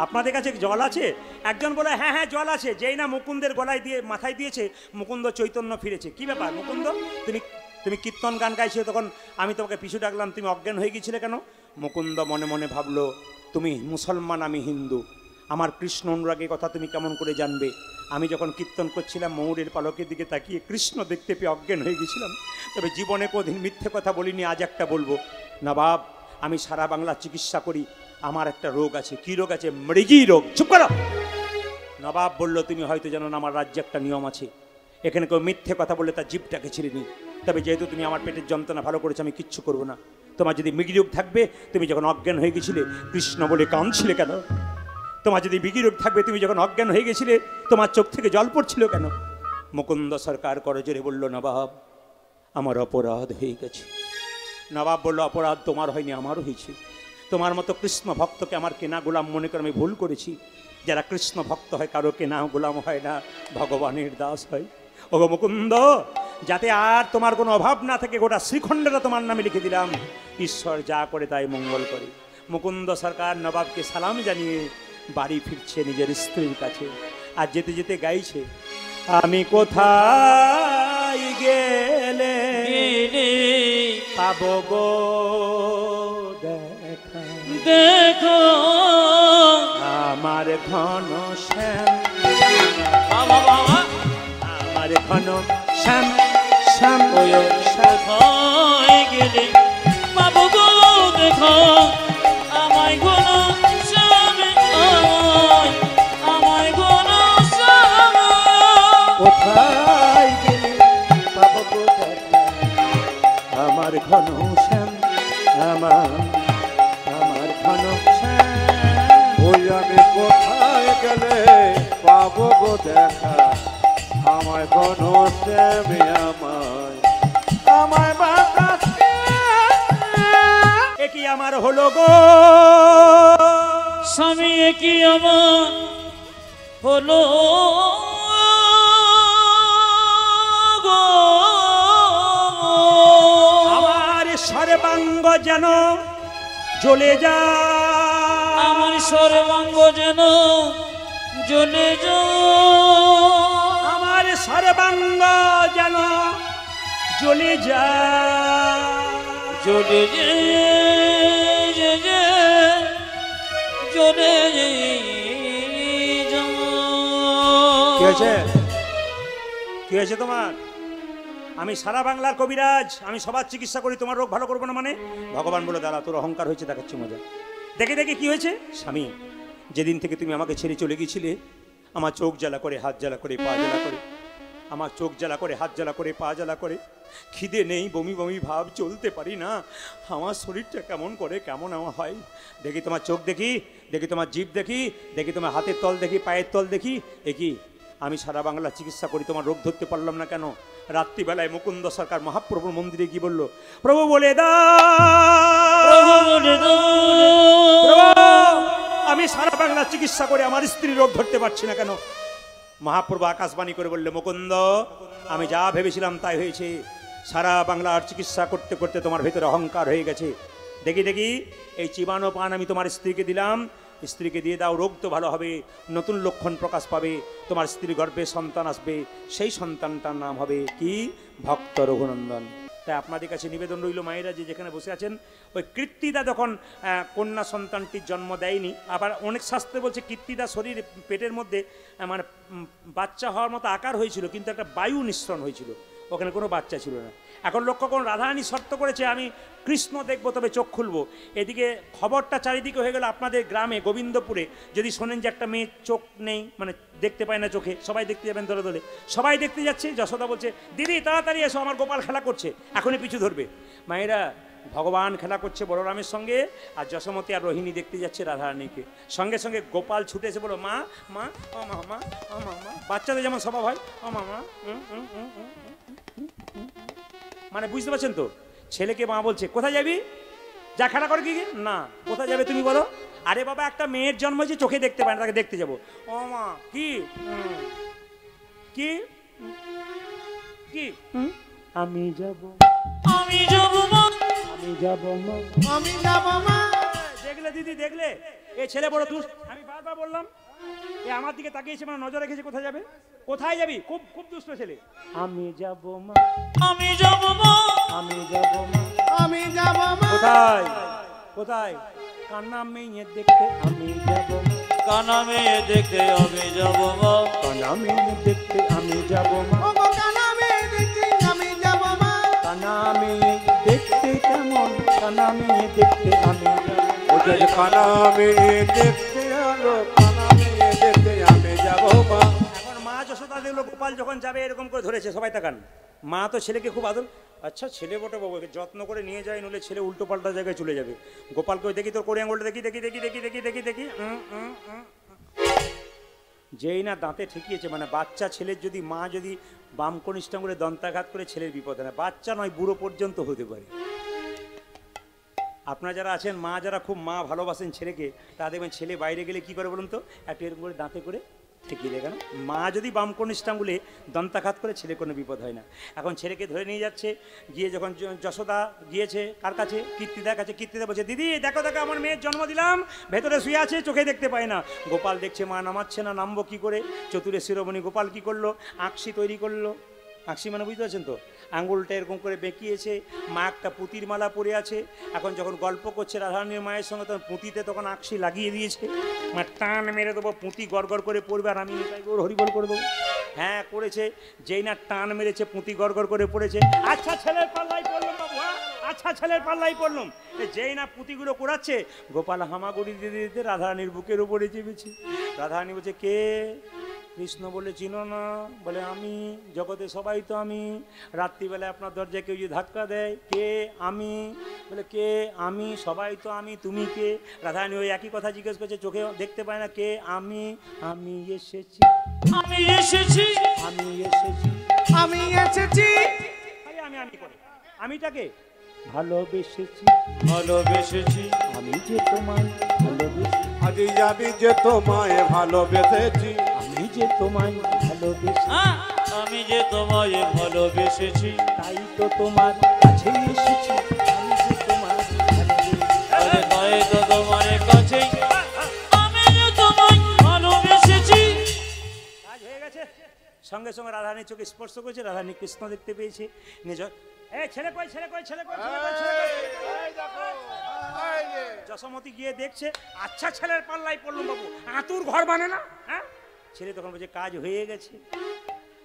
আপনাদের কাছে জল আছে? একজন বলে, হ্যাঁ হ্যাঁ জল আছে। যেই না মুকুন্দের গলায় দিয়ে মাথায় দিয়েছে, মুকুন্দ চৈতন্য ফিরেছে। কি ব্যাপার মুকুন্দ, তুমি তুমি কীর্তন গান গাইছো, তখন আমি তোমাকে পিছু ডাকলাম, তুমি অজ্ঞান হয়ে গিয়েছিলে কেন? মুকুন্দ মনে মনে ভাবলো, তুমি মুসলমান, আমি হিন্দু, আমার কৃষ্ণ অনুরাগের কথা তুমি কেমন করে জানবে? আমি যখন কীর্তন করছিলাম ময়ূরের পালকের দিকে তাকিয়ে কৃষ্ণ দেখতে পেয়ে অজ্ঞান হয়ে গেছিলাম। তবে জীবনে কোনদিন মিথ্যে কথা বলিনি, আজ একটা বলবো। নবাব, আমি সারা বাংলা চিকিৎসা করি, আমার একটা রোগ আছে। কি রোগ আছে? মৃগী রোগ। চুপ করো। নবাব বলল, তুমি হয়তো জানো না, আমার রাজ্যে একটা নিয়ম আছে, এখানে কেউ মিথ্যে কথা বললে তার জিভটাকে ছিঁড়ে নিই। তবে যেহেতু তুমি আমার পেটের যন্ত্রণা ভালো করেছো, আমি কিচ্ছু করবো না। তোমার যদি মৃগী রোগ থাকবে, তুমি যখন অজ্ঞান হয়ে গেছিলে কৃষ্ণ বলে কাঁদছিলে কেন? তোমার যদি মৃগী রোগ থাকবে, তুমি যখন অজ্ঞান হয়ে গেছিলে তোমার চোখ থেকে জল পড়ছিল কেন? মুকুন্দ সরকার করজোরে বলল, নবাব আমার অপরাধ হয়ে গেছে। নবাব বলল, অপরাধ তোমার হয়নি, আমারও হয়েছে। তোমার মতো কৃষ্ণ ভক্তকে আমার কেনা গোলাম মনে করে আমি ভুল করেছি। যারা কৃষ্ণ ভক্ত হয় কারো কেনা গোলাম হয় না, ভগবানের দাস হয়। ওগো মুকুন্দ, যাতে আর তোমার কোনো অভাব না থাকে গোটা শ্রীখণ্ডটা তোমার নামে লিখে দিলাম। ঈশ্বর যা করে তাই মঙ্গল করে। মুকুন্দ সরকার নবাবকে সালাম জানিয়ে বাড়ি ফিরছে নিজের স্ত্রীর কাছে। আর যেতে যেতে গাইছে, আমি কোথায় গেলে পাবো গো দেখা, দেখো আমার ঘন শ্যাম, বাবা বাবা আমার ঘন শ্যাম শ্যাম ওই কোথায় গেলে বাবু গো দেখো আমায় গণ স্বামী, আমায় গণ স্বামী। কোথায় গেলে পাবো গো দেখা, আমার ঘন শ্যাম, আমার ঘন শ্যাম। ওই আমি কোথায় গেলে পাবো গো দেখা, আমায় কোনো শ্যামী আমায় বাঁচাচ্ছে। এ কি আমার হলো গো স্বামী কি আমার হলো গো, আমার সর্বাঙ্গ যেন জ্বলে যা, আমার সর্বাঙ্গ যেন জ্বলে যায়, আমার সর্বাঙ্গ যেন জ্বলে যা, জ্বলে জ্বলে কি হয়েছে? কি হয়েছে তোমার? আমি সারা বাংলার কবিরাজ, আমি সবার চিকিৎসা করি, তোমার রোগ ভালো করবো না মানে? ভগবান বলে দাঁড়া, তোর অহংকার হয়েছে, দেখাচ্ছি মজা। দেখে দেখে কি হয়েছে? স্বামী, যেদিন থেকে তুমি আমাকে ছেড়ে চলে গিয়েছিলে, আমার চোখ জ্বালা করে, হাত জ্বালা করে, পা জ্বালা করে, আমার চোখ জ্বালা করে, হাত জ্বালা করে, পা জ্বালা করে, খিদে নেই, বমি বমি ভাব, চলতে পারি না, আমার শরীরটা কেমন করে, কেমন আমার হয়। দেখি তোমার চোখ দেখি, দেখি তোমার জিভ দেখি, দেখি তোমার হাতের তল দেখি, পায়ের তল দেখি। এ কি? আমি সারা বাংলা চিকিৎসা করি, তোমার রোগ ধরতে পারলাম না কেন? রাত্রিবেলায় মুকুন্দ সরকার মহাপ্রভুর মন্দিরে কি বললো? প্রভু বলে দাও, আমি সারা বাংলা চিকিৎসা করে আমার স্ত্রীর রোগ ধরতে পারছি না কেন? মহাপ্রভু আকাশবাণী করে বললে, মুকুন্দ, আমি যা ভেবেছিলাম তাই হয়েছে। সারা বাংলার চিকিৎসা করতে করতে তোমার ভেতরে অহংকার হয়ে গেছে। দেখি দেখি এই চিবানো পান আমি তোমার স্ত্রীকে দিলাম, স্ত্রীকে দিয়ে দাও, রোগ তো ভালো হবে, নতুন লক্ষণ প্রকাশ পাবে, তোমার স্ত্রীর গর্ভে সন্তান আসবে, সেই সন্তানটার নাম হবে কি? ভক্ত রঘুনন্দন। তাই আপনাদের কাছে নিবেদন রইল, মায়েরা যে যেখানে বসে আছেন, ওই কীর্তিদা যখন কন্যা সন্তানটির জন্ম দেয়নি, আবার অনেক শাস্ত্রে বলছে কীর্তিদা শরীর পেটের মধ্যে মানে বাচ্চা হওয়ার মতো আকার হয়েছিল, কিন্তু একটা বায়ু নিঃসরণ হয়েছিল, ওখানে কোনো বাচ্চা ছিল না। এখন লক্ষ্য করুন, রাধারানী শর্ত করেছে আমি কৃষ্ণ দেখবো তবে চোখ খুলবো। এদিকে খবরটা চারিদিকে হয়ে গেল, আপনাদের গ্রামে গোবিন্দপুরে যদি শোনেন যে একটা মেয়ে চোখ নেই, মানে দেখতে পায় না চোখে, সবাই দেখতে যাবেন দলে দলে, সবাই দেখতে যাচ্ছে। যশোদা বলছে, দিদি তাড়াতাড়ি এসো, আমার গোপাল খেলা করছে, এখনই পিছু ধরবে। মায়েরা, ভগবান খেলা করছে বলরামের সঙ্গে, আর যশোমতী আর রোহিণী দেখতে যাচ্ছে রাধারানীকে। সঙ্গে সঙ্গে গোপাল ছুটে এসে বলো, মা মা ও মা মা ও মা মা, বাচ্চাদের যেমন স্বভাব হয়, ও মা মা। মানে বুঝতে পারছেন তো? ছেলেকে মা বলছে, কোথায় যাবি? যা খেলা করে কি না, কোথায় যাবে তুমি বলো? আরে বাবা, একটা মেয়ের জন্ম হয়েছে, চোখে দেখতে পায় না, তাকে দেখতে যাবো। ও মা, কি কি কি? আমি যাব, আমি যাব মা, আমি যাব মা, আমি যাব মা। দেখলে দিদি, দেখলে এই ছেলে বড় দুষ্ট। আমি বারবার বললাম, এ আমার দিকে তাকিয়েছে, মানে নজর রেখেছে, কোথায় যাবে, কোথায় যাবি? খুব খুব দুষ্ট ছেলে। আমি যাব মা, আমি যাব মা, আমি যাব মা, আমি যাব মা। কোথায় কোথায়? কান্না মেয়ে দেখতে আমি যাব মা, কানা মেয়ে দেখতে আমি যাব মা, কান্না মেয়ে দেখতে আমি যাব মা, ও গো কানা মেয়ে দেখতে আমি যাব মা। কান্না মেয়ে দেখতে কেমন, কান্না মেয়ে দেখতে আমি যাব। ও যে কানা মেয়ে দেখতে আলো, কানা মেয়ে দেখতে আমি যাব মা। এখন মা যশোদা দেখলো গোপাল যখন যাবে এরকম করে ধরেছে, সবাই তাকান। মা তো ছেলেকে খুব আদর, আচ্ছা ছেলে বটে বাবু, যত্ন করে নিয়ে যায়, নইলে ছেলে উল্টো পাল্টা জায়গায় চলে যাবে। গোপালকে দেখি, তোর কোড়ি আঙুলটা দেখি দেখি দেখি দেখি দেখি দেখি দেখি, যেই না দাঁতে ঠেকিয়েছে, মানে বাচ্চা ছেলের যদি মা যদি বাম কনিষ্ঠ আঙুলে দন্তাঘাত করে, ছেলের বিপদ হয় না, বাচ্চা নয় বুড়ো পর্যন্ত হতে পারে। আপনারা যারা আছেন মা, যারা খুব মা ভালোবাসেন ছেলেকে, তা দেখবেন ছেলে বাইরে গেলে কি করে বলুন তো, একটা এরকম করে দাঁতে করে ঠেকিয়ে দেয়। কেন? মা যদি বাম কনিষ্ঠ আঙুলে দন্তাঘাত করে, ছেলে কোনো বিপদ হয় না। এখন ছেলেকে ধরে নিয়ে যাচ্ছে, গিয়ে যখন যশোদা গিয়েছে কার কাছে, কীর্তিদার কাছে, কীর্তিদা বলছে দিদি দেখো দেখো আমার মেয়ের জন্ম দিলাম, ভেতরে শুয়ে আছে, চোখে দেখতে পায় না। গোপাল দেখছে মা নামাচ্ছে না, নামবো কি করে? চতুরে শিরোমণি গোপাল কি করলো, আকশি তৈরি করলো। আকশি মানে বুঝতে পারছেন তো, আঙুলটা এরকম করে বেঁকিয়েছে, মা একটা পুঁতির মালা পরে আছে। এখন যখন গল্প করছে রাধারানীর মায়ের সঙ্গে, তখন পুঁতিতে তখন আকশি লাগিয়ে দিয়েছে। মা টান মেরে দেবো, পুঁতি গড় গড় করে পড়বে, আর আমি এটাই ওর হরিবল করে দেবো। হ্যাঁ করেছে, যেই না টান মেরেছে, পুঁতি গড় গড় করে পড়েছে। আচ্ছা ছেলের পাল্লাই পড়লাম বাবু, হ্যাঁ আচ্ছা ছেলের পাল্লাই পড়লাম। যেই না পুঁতিগুলো কোড়াচ্ছে, গোপাল হামাগুড়ি দিতে দিতে রাধারানীর বুকের উপরে চেপেছে। রাধারানী বলছে কে? কৃষ্ণ বলে চিনো না? বলে আমি, জগতে সবাই তো আমি। রাত্রিবেলায় আপনার দরজায় কেউ যদি ধাক্কা দেয়, কে? আমি। বলে কে? আমি, সবাই তো আমি, তুমি কে? রাধারানী ওই একই কথা জিজ্ঞেস করছে, চোখে দেখতে পায় না, কে? আমি। আমি এসেছি, আমি এসেছি, আমি এসেছি, আমি এসেছি, আরে আমি করে আমিটাকে ভালোবেসেছি, ভালোবেসেছি, আমি যে তোমায় ভালোবেসেছি, আজ যাবি যে তোমায় ভালোবেসেছি, আমি যে তোমায় ভালোবেসেছি, আমি যে তোমায় ভালোবেসেছি, তাই তো তোমার কাছে এসেছি, আমি যে তোমার ভালোবেসেছি। আরে তাই তো তোমার কাছেই আমি যে তোমায় ভালোবেসেছি। কাজ হয়ে গেছে। সঙ্গে সঙ্গে রাধারানীর চোখে স্পর্শ করেছে, রাধারানী কৃষ্ণ দেখতে পেয়েছে। নিজ ছেলে কই, ছেলে কই, ছেলে কই, ছেলে কই, ছেলে কই। যশোমতি গিয়ে দেখছে, আচ্ছা ছেলের পাল্লাই পড়লাম বাবু, আতুর ঘর মানে না? হ্যাঁ। ছেলে তখন বলছে কাজ হয়ে গেছে,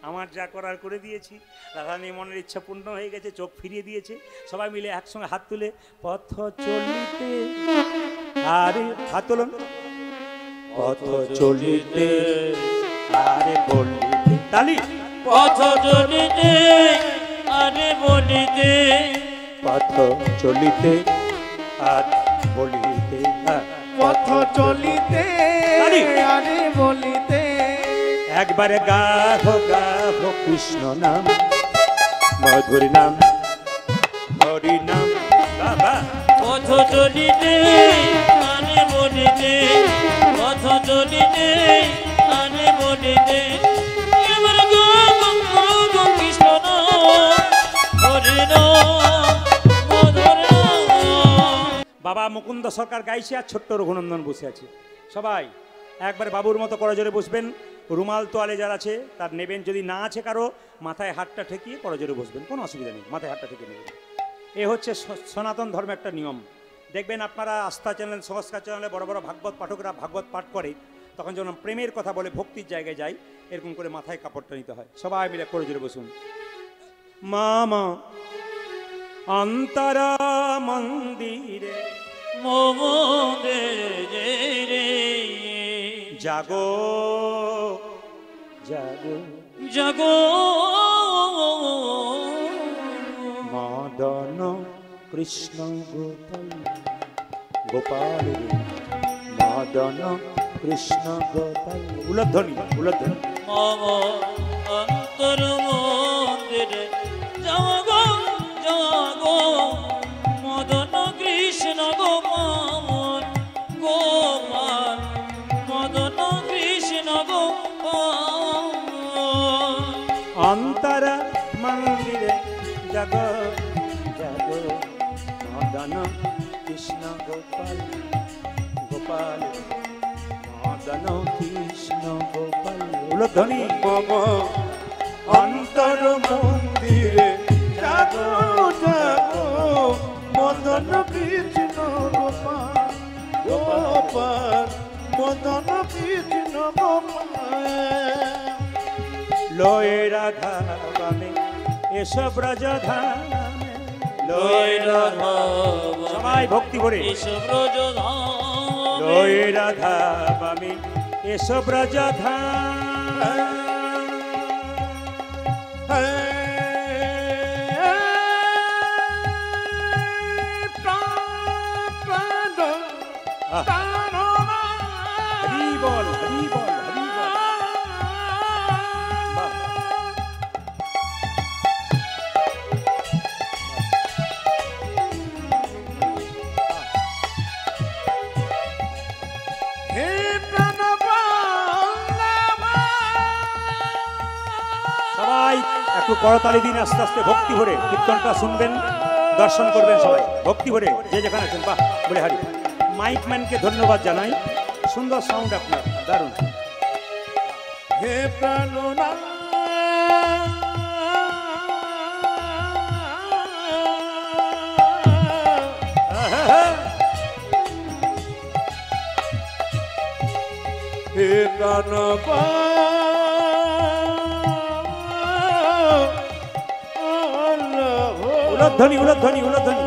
আমার যা করার করে দিয়েছি। রাধারানীর মনের ইচ্ছা পূর্ণ হয়ে গেছে, চোখ ফিরিয়ে দিয়েছে। সবাই মিলে একসঙ্গে হাত তুলে পথ চলিতে, আরে হাত তুলুন, পথ চলিতে আরে বলিতে, তালি, পথ চলিতে আরে বলিতে, পথ চলিতে আর বলিতে, হ্যাঁ। পথ চলিতে তালি। আরে বলিতে, একবারে গাভো গাভো কৃষ্ণ নাম, মধুর নাম, হরি নাম, বাবা। পথ চলিতে আরে বলিতে, পথ চলিতে আরে বলিতে, এবার গাব কৃষ্ণ নাম, হরি নাম, মধুর নাম। বাবা মুকুন্দ সরকার গাইছে, আর ছোট্ট রঘুনন্দন বসে আছে। সবাই একবার বাবুর মতো করজোরে বসবেন। রুমাল তোয়ালে যার আছে তার নেবেন, যদি না আছে কারো মাথায় হাতটা ঠেকিয়ে করজোরে বসবেন, কোনো অসুবিধা নেই, মাথায় হাতটা ঠেকিয়ে নেবেন। এ হচ্ছে সনাতন ধর্মের একটা নিয়ম। দেখবেন আপনারা আস্থা চ্যানেল, সংস্কার চ্যানেলে বড় বড় ভাগবত পাঠকরা ভাগবত পাঠ করে, তখন যখন প্রেমের কথা বলে, ভক্তির জায়গায় যায়, এরকম করে মাথায় কাপড়টা নিতে হয়। সবাই মিলে করজোরে বসুন। মামা অন্তরা মন্দিরে মোমদে রে জাগো জাগো জাগো মদন কৃষ্ণ গোপাল গোপাল মদন কৃষ্ণ গোপাল। উলধ্বনি, উলধ্বনি। মম অন্তর মন্দিরে জাগো জাগো মদন কৃষ্ণ গোপাল গোপাল, মদন কৃষ্ণ গোপাল। অন্তর মন্দিরে জাগো জাগো মদন কৃষ্ণ গোপাল গোপাল মদন কৃষ্ণ গোপাল। উলধ্বনি। মম অন্তর মন্দিরে জাগো জাগো মদন কৃষ্ণ গোপাল গোপাল, মদন কৃষ্ণ গোপাল। লয়ে রাধা বামে এসব ব্রজধামে, লয় রাধা সবাই ভক্তি ভরে। এসব ব্রজধামে, লয়ে রাধা বামে এসব ব্রজধাম। হরি বল, হরি বল, হরি বল। বাহ। করতালি দিন আস্তে আস্তে ভক্তি ভরে কীর্তনটা শুনবেন, দর্শন করবেন সবাই ভক্তি ভরে যে যেখানে আছেন। বাহ বলে হারি। মাইকম্যানকে ধন্যবাদ জানাই, সুন্দর সাউন্ড আপনার, দারুণ। হে প্রাণনাথ হে উলধ্বনি উলধ্বনি উলধ্বনি।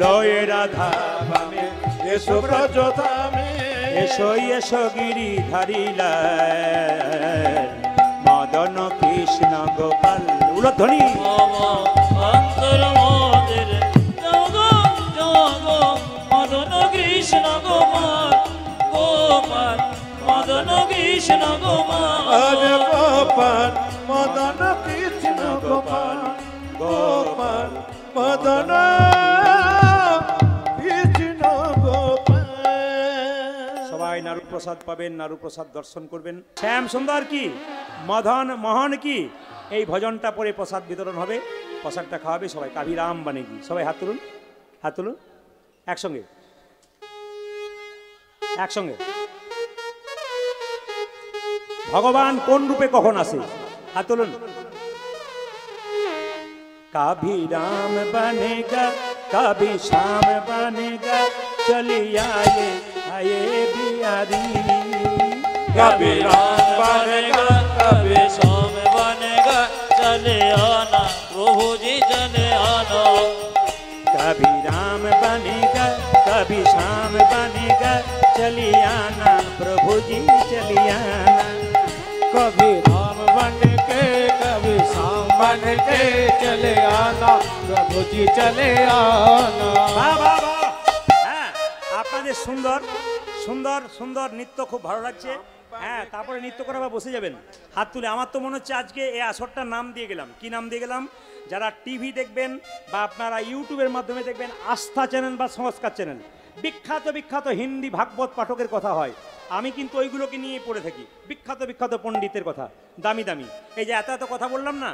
লয়ে রাধা বামে এসো ব্রজধামে এসো এসো গিরিধারিলা মদন কৃষ্ণ গোপাল। উলধ্বনি। অন্তর মদের জগ জগ মদন কৃষ্ণ গোপাল গোপাল মদন কৃষ্ণ গোপাল আরে গোপাল মদন কৃষ্ণ গোপাল গোপাল মদন কৃষ্ণ গোপাল। সবাই নারু প্রসাদ পাবেন, নারু প্রসাদ দর্শন করবেন। শ্যাম সুন্দর কি মদন মোহন কি এই ভজনটা পরে প্রসাদ বিতরণ হবে, প্রসাদটা খাওয়াবে সবাই। কাভিরাম বানে কি, সবাই হাত তুলুন, হাত তুলুন একসঙ্গে একসঙ্গে। ভগবান কোন রূপে কখন আসে, হাত তুলুন। कभी राम बनेगा कभी श्याम बनेगा चली आए आए बिहारी। कभी राम बनेगा कभी श्याम बनेगा चले आना प्रभु जी चले आना। कभी राम बनेगा कभी श्याम बनेगा चली आना प्रभु जी चली आना। कभी राम बन के कभी श्याम बन के चले आना प्रभु जी चले आना। বাহ বাহ বাহ। হ্যাঁ আপনাদের সুন্দর সুন্দর সুন্দর নৃত্য খুব ভালো লাগছে। হ্যাঁ তারপরে নৃত্য করে আবার বসে যাবেন হাত তুলে। আমার তো মনে হচ্ছে আজকে এই আসরটার নাম দিয়ে গেলাম। কি নাম দিয়ে গেলাম? যারা টিভি দেখবেন বা আপনারা ইউটিউবের মাধ্যমে দেখবেন আস্থা চ্যানেল বা সংস্কার চ্যানেল, বিখ্যাত বিখ্যাত হিন্দি ভাগবত পাঠকের কথা হয়, আমি কিন্তু ওইগুলোকে নিয়ে পড়ে থাকি। বিখ্যাত বিখ্যাত পণ্ডিতের কথা, দামি দামি, এই যে এত এত কথা বললাম না,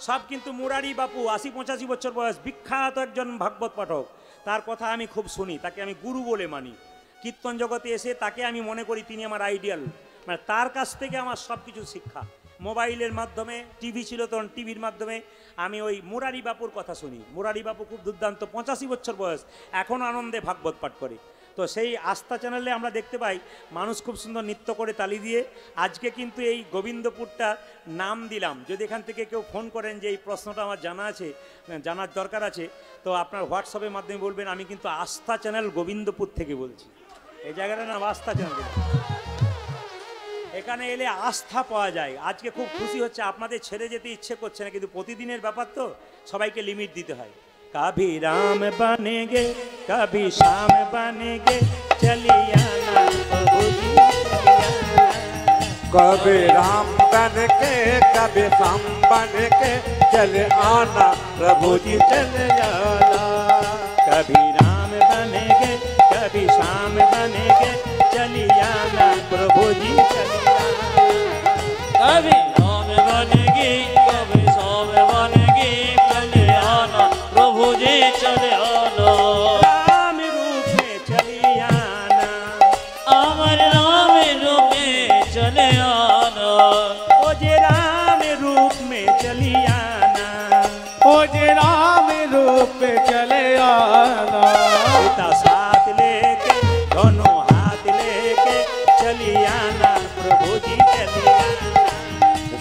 সব কিন্তু মুরারি বাপু ৮০-৮৫ বছর বয়স, বিখ্যাত একজন ভাগবত পাঠক। তার কথা আমি খুব শুনি, তাকে আমি গুরু বলে মানি। কীর্তন জগতে এসে তাকে আমি মনে করি তিনি আমার আইডিয়াল। মানে তার কাছ থেকে আমার সব কিছু শিক্ষা। মোবাইলের মাধ্যমে, টিভি ছিল তখন, টিভির মাধ্যমে আমি ওই মুরারি বাপুর কথা শুনি। মুরারি বাপু খুব দুর্দান্ত, ৮৫ বছর বয়স, এখন আনন্দে ভাগবত পাঠ করে। তো সেই আস্থা চ্যানেলে আমরা দেখতে পাই মানুষ খুব সুন্দর নৃত্য করে তালি দিয়ে। আজকে কিন্তু এই গোবিন্দপুরটা নাম দিলাম। যদি এখান থেকে কেউ ফোন করেন যে এই প্রশ্নটা আমার জানা আছে, জানার দরকার আছে, তো আপনার হোয়াটসঅ্যাপের মাধ্যমে বলবেন আমি কিন্তু আস্থা চ্যানেল গোবিন্দপুর থেকে বলছি। এই জায়গাটার নাম আস্থা চ্যানেল। এখানে এলে আস্থা পাওয়া যায়। আজকে খুব খুশি হচ্ছে, আপনাদের ছেড়ে যেতে ইচ্ছে করছে না, কিন্তু প্রতিদিনের ব্যাপার তো, সবাইকে লিমিট দিতে হয়। कभी राम बनेंगे कभी श्याम बनेंगे चली आना प्रभु जी चली आना। कभी राम बन के कभी श्याम बन के चले आना प्रभु जी चले आना। कभी राम बनेंगे कभी श्याम बनेंगे चली आना प्रभु जी चली आना। कभी राम बनेगी कभी श्याम बनेगी चले आना प्रभु जी चले आना। राम रूप में चली आना, अमर राम रूप में चले आना। ओ जे राम रूप में चली आना। ओ जे राम रूप में चले आना। पिता साथ लेके दोनों हाथ लेके चली आना प्रभु जी चली आना।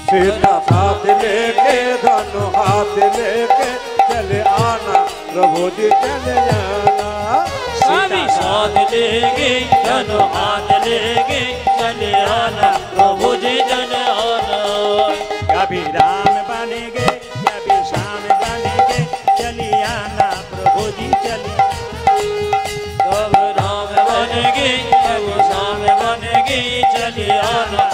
सीता साथ लेके दोनों हाथ लेके चले आना प्रभु जी चले आना। कभी साथ लेके दोनों हाथ लेके चले आना प्रभु जी चले आना। कभी राम बनेंगे कभी श्याम बनेंगे चली आना प्रभु जी चली। कब राम बनेगी कब श्याम बनेगी चले आना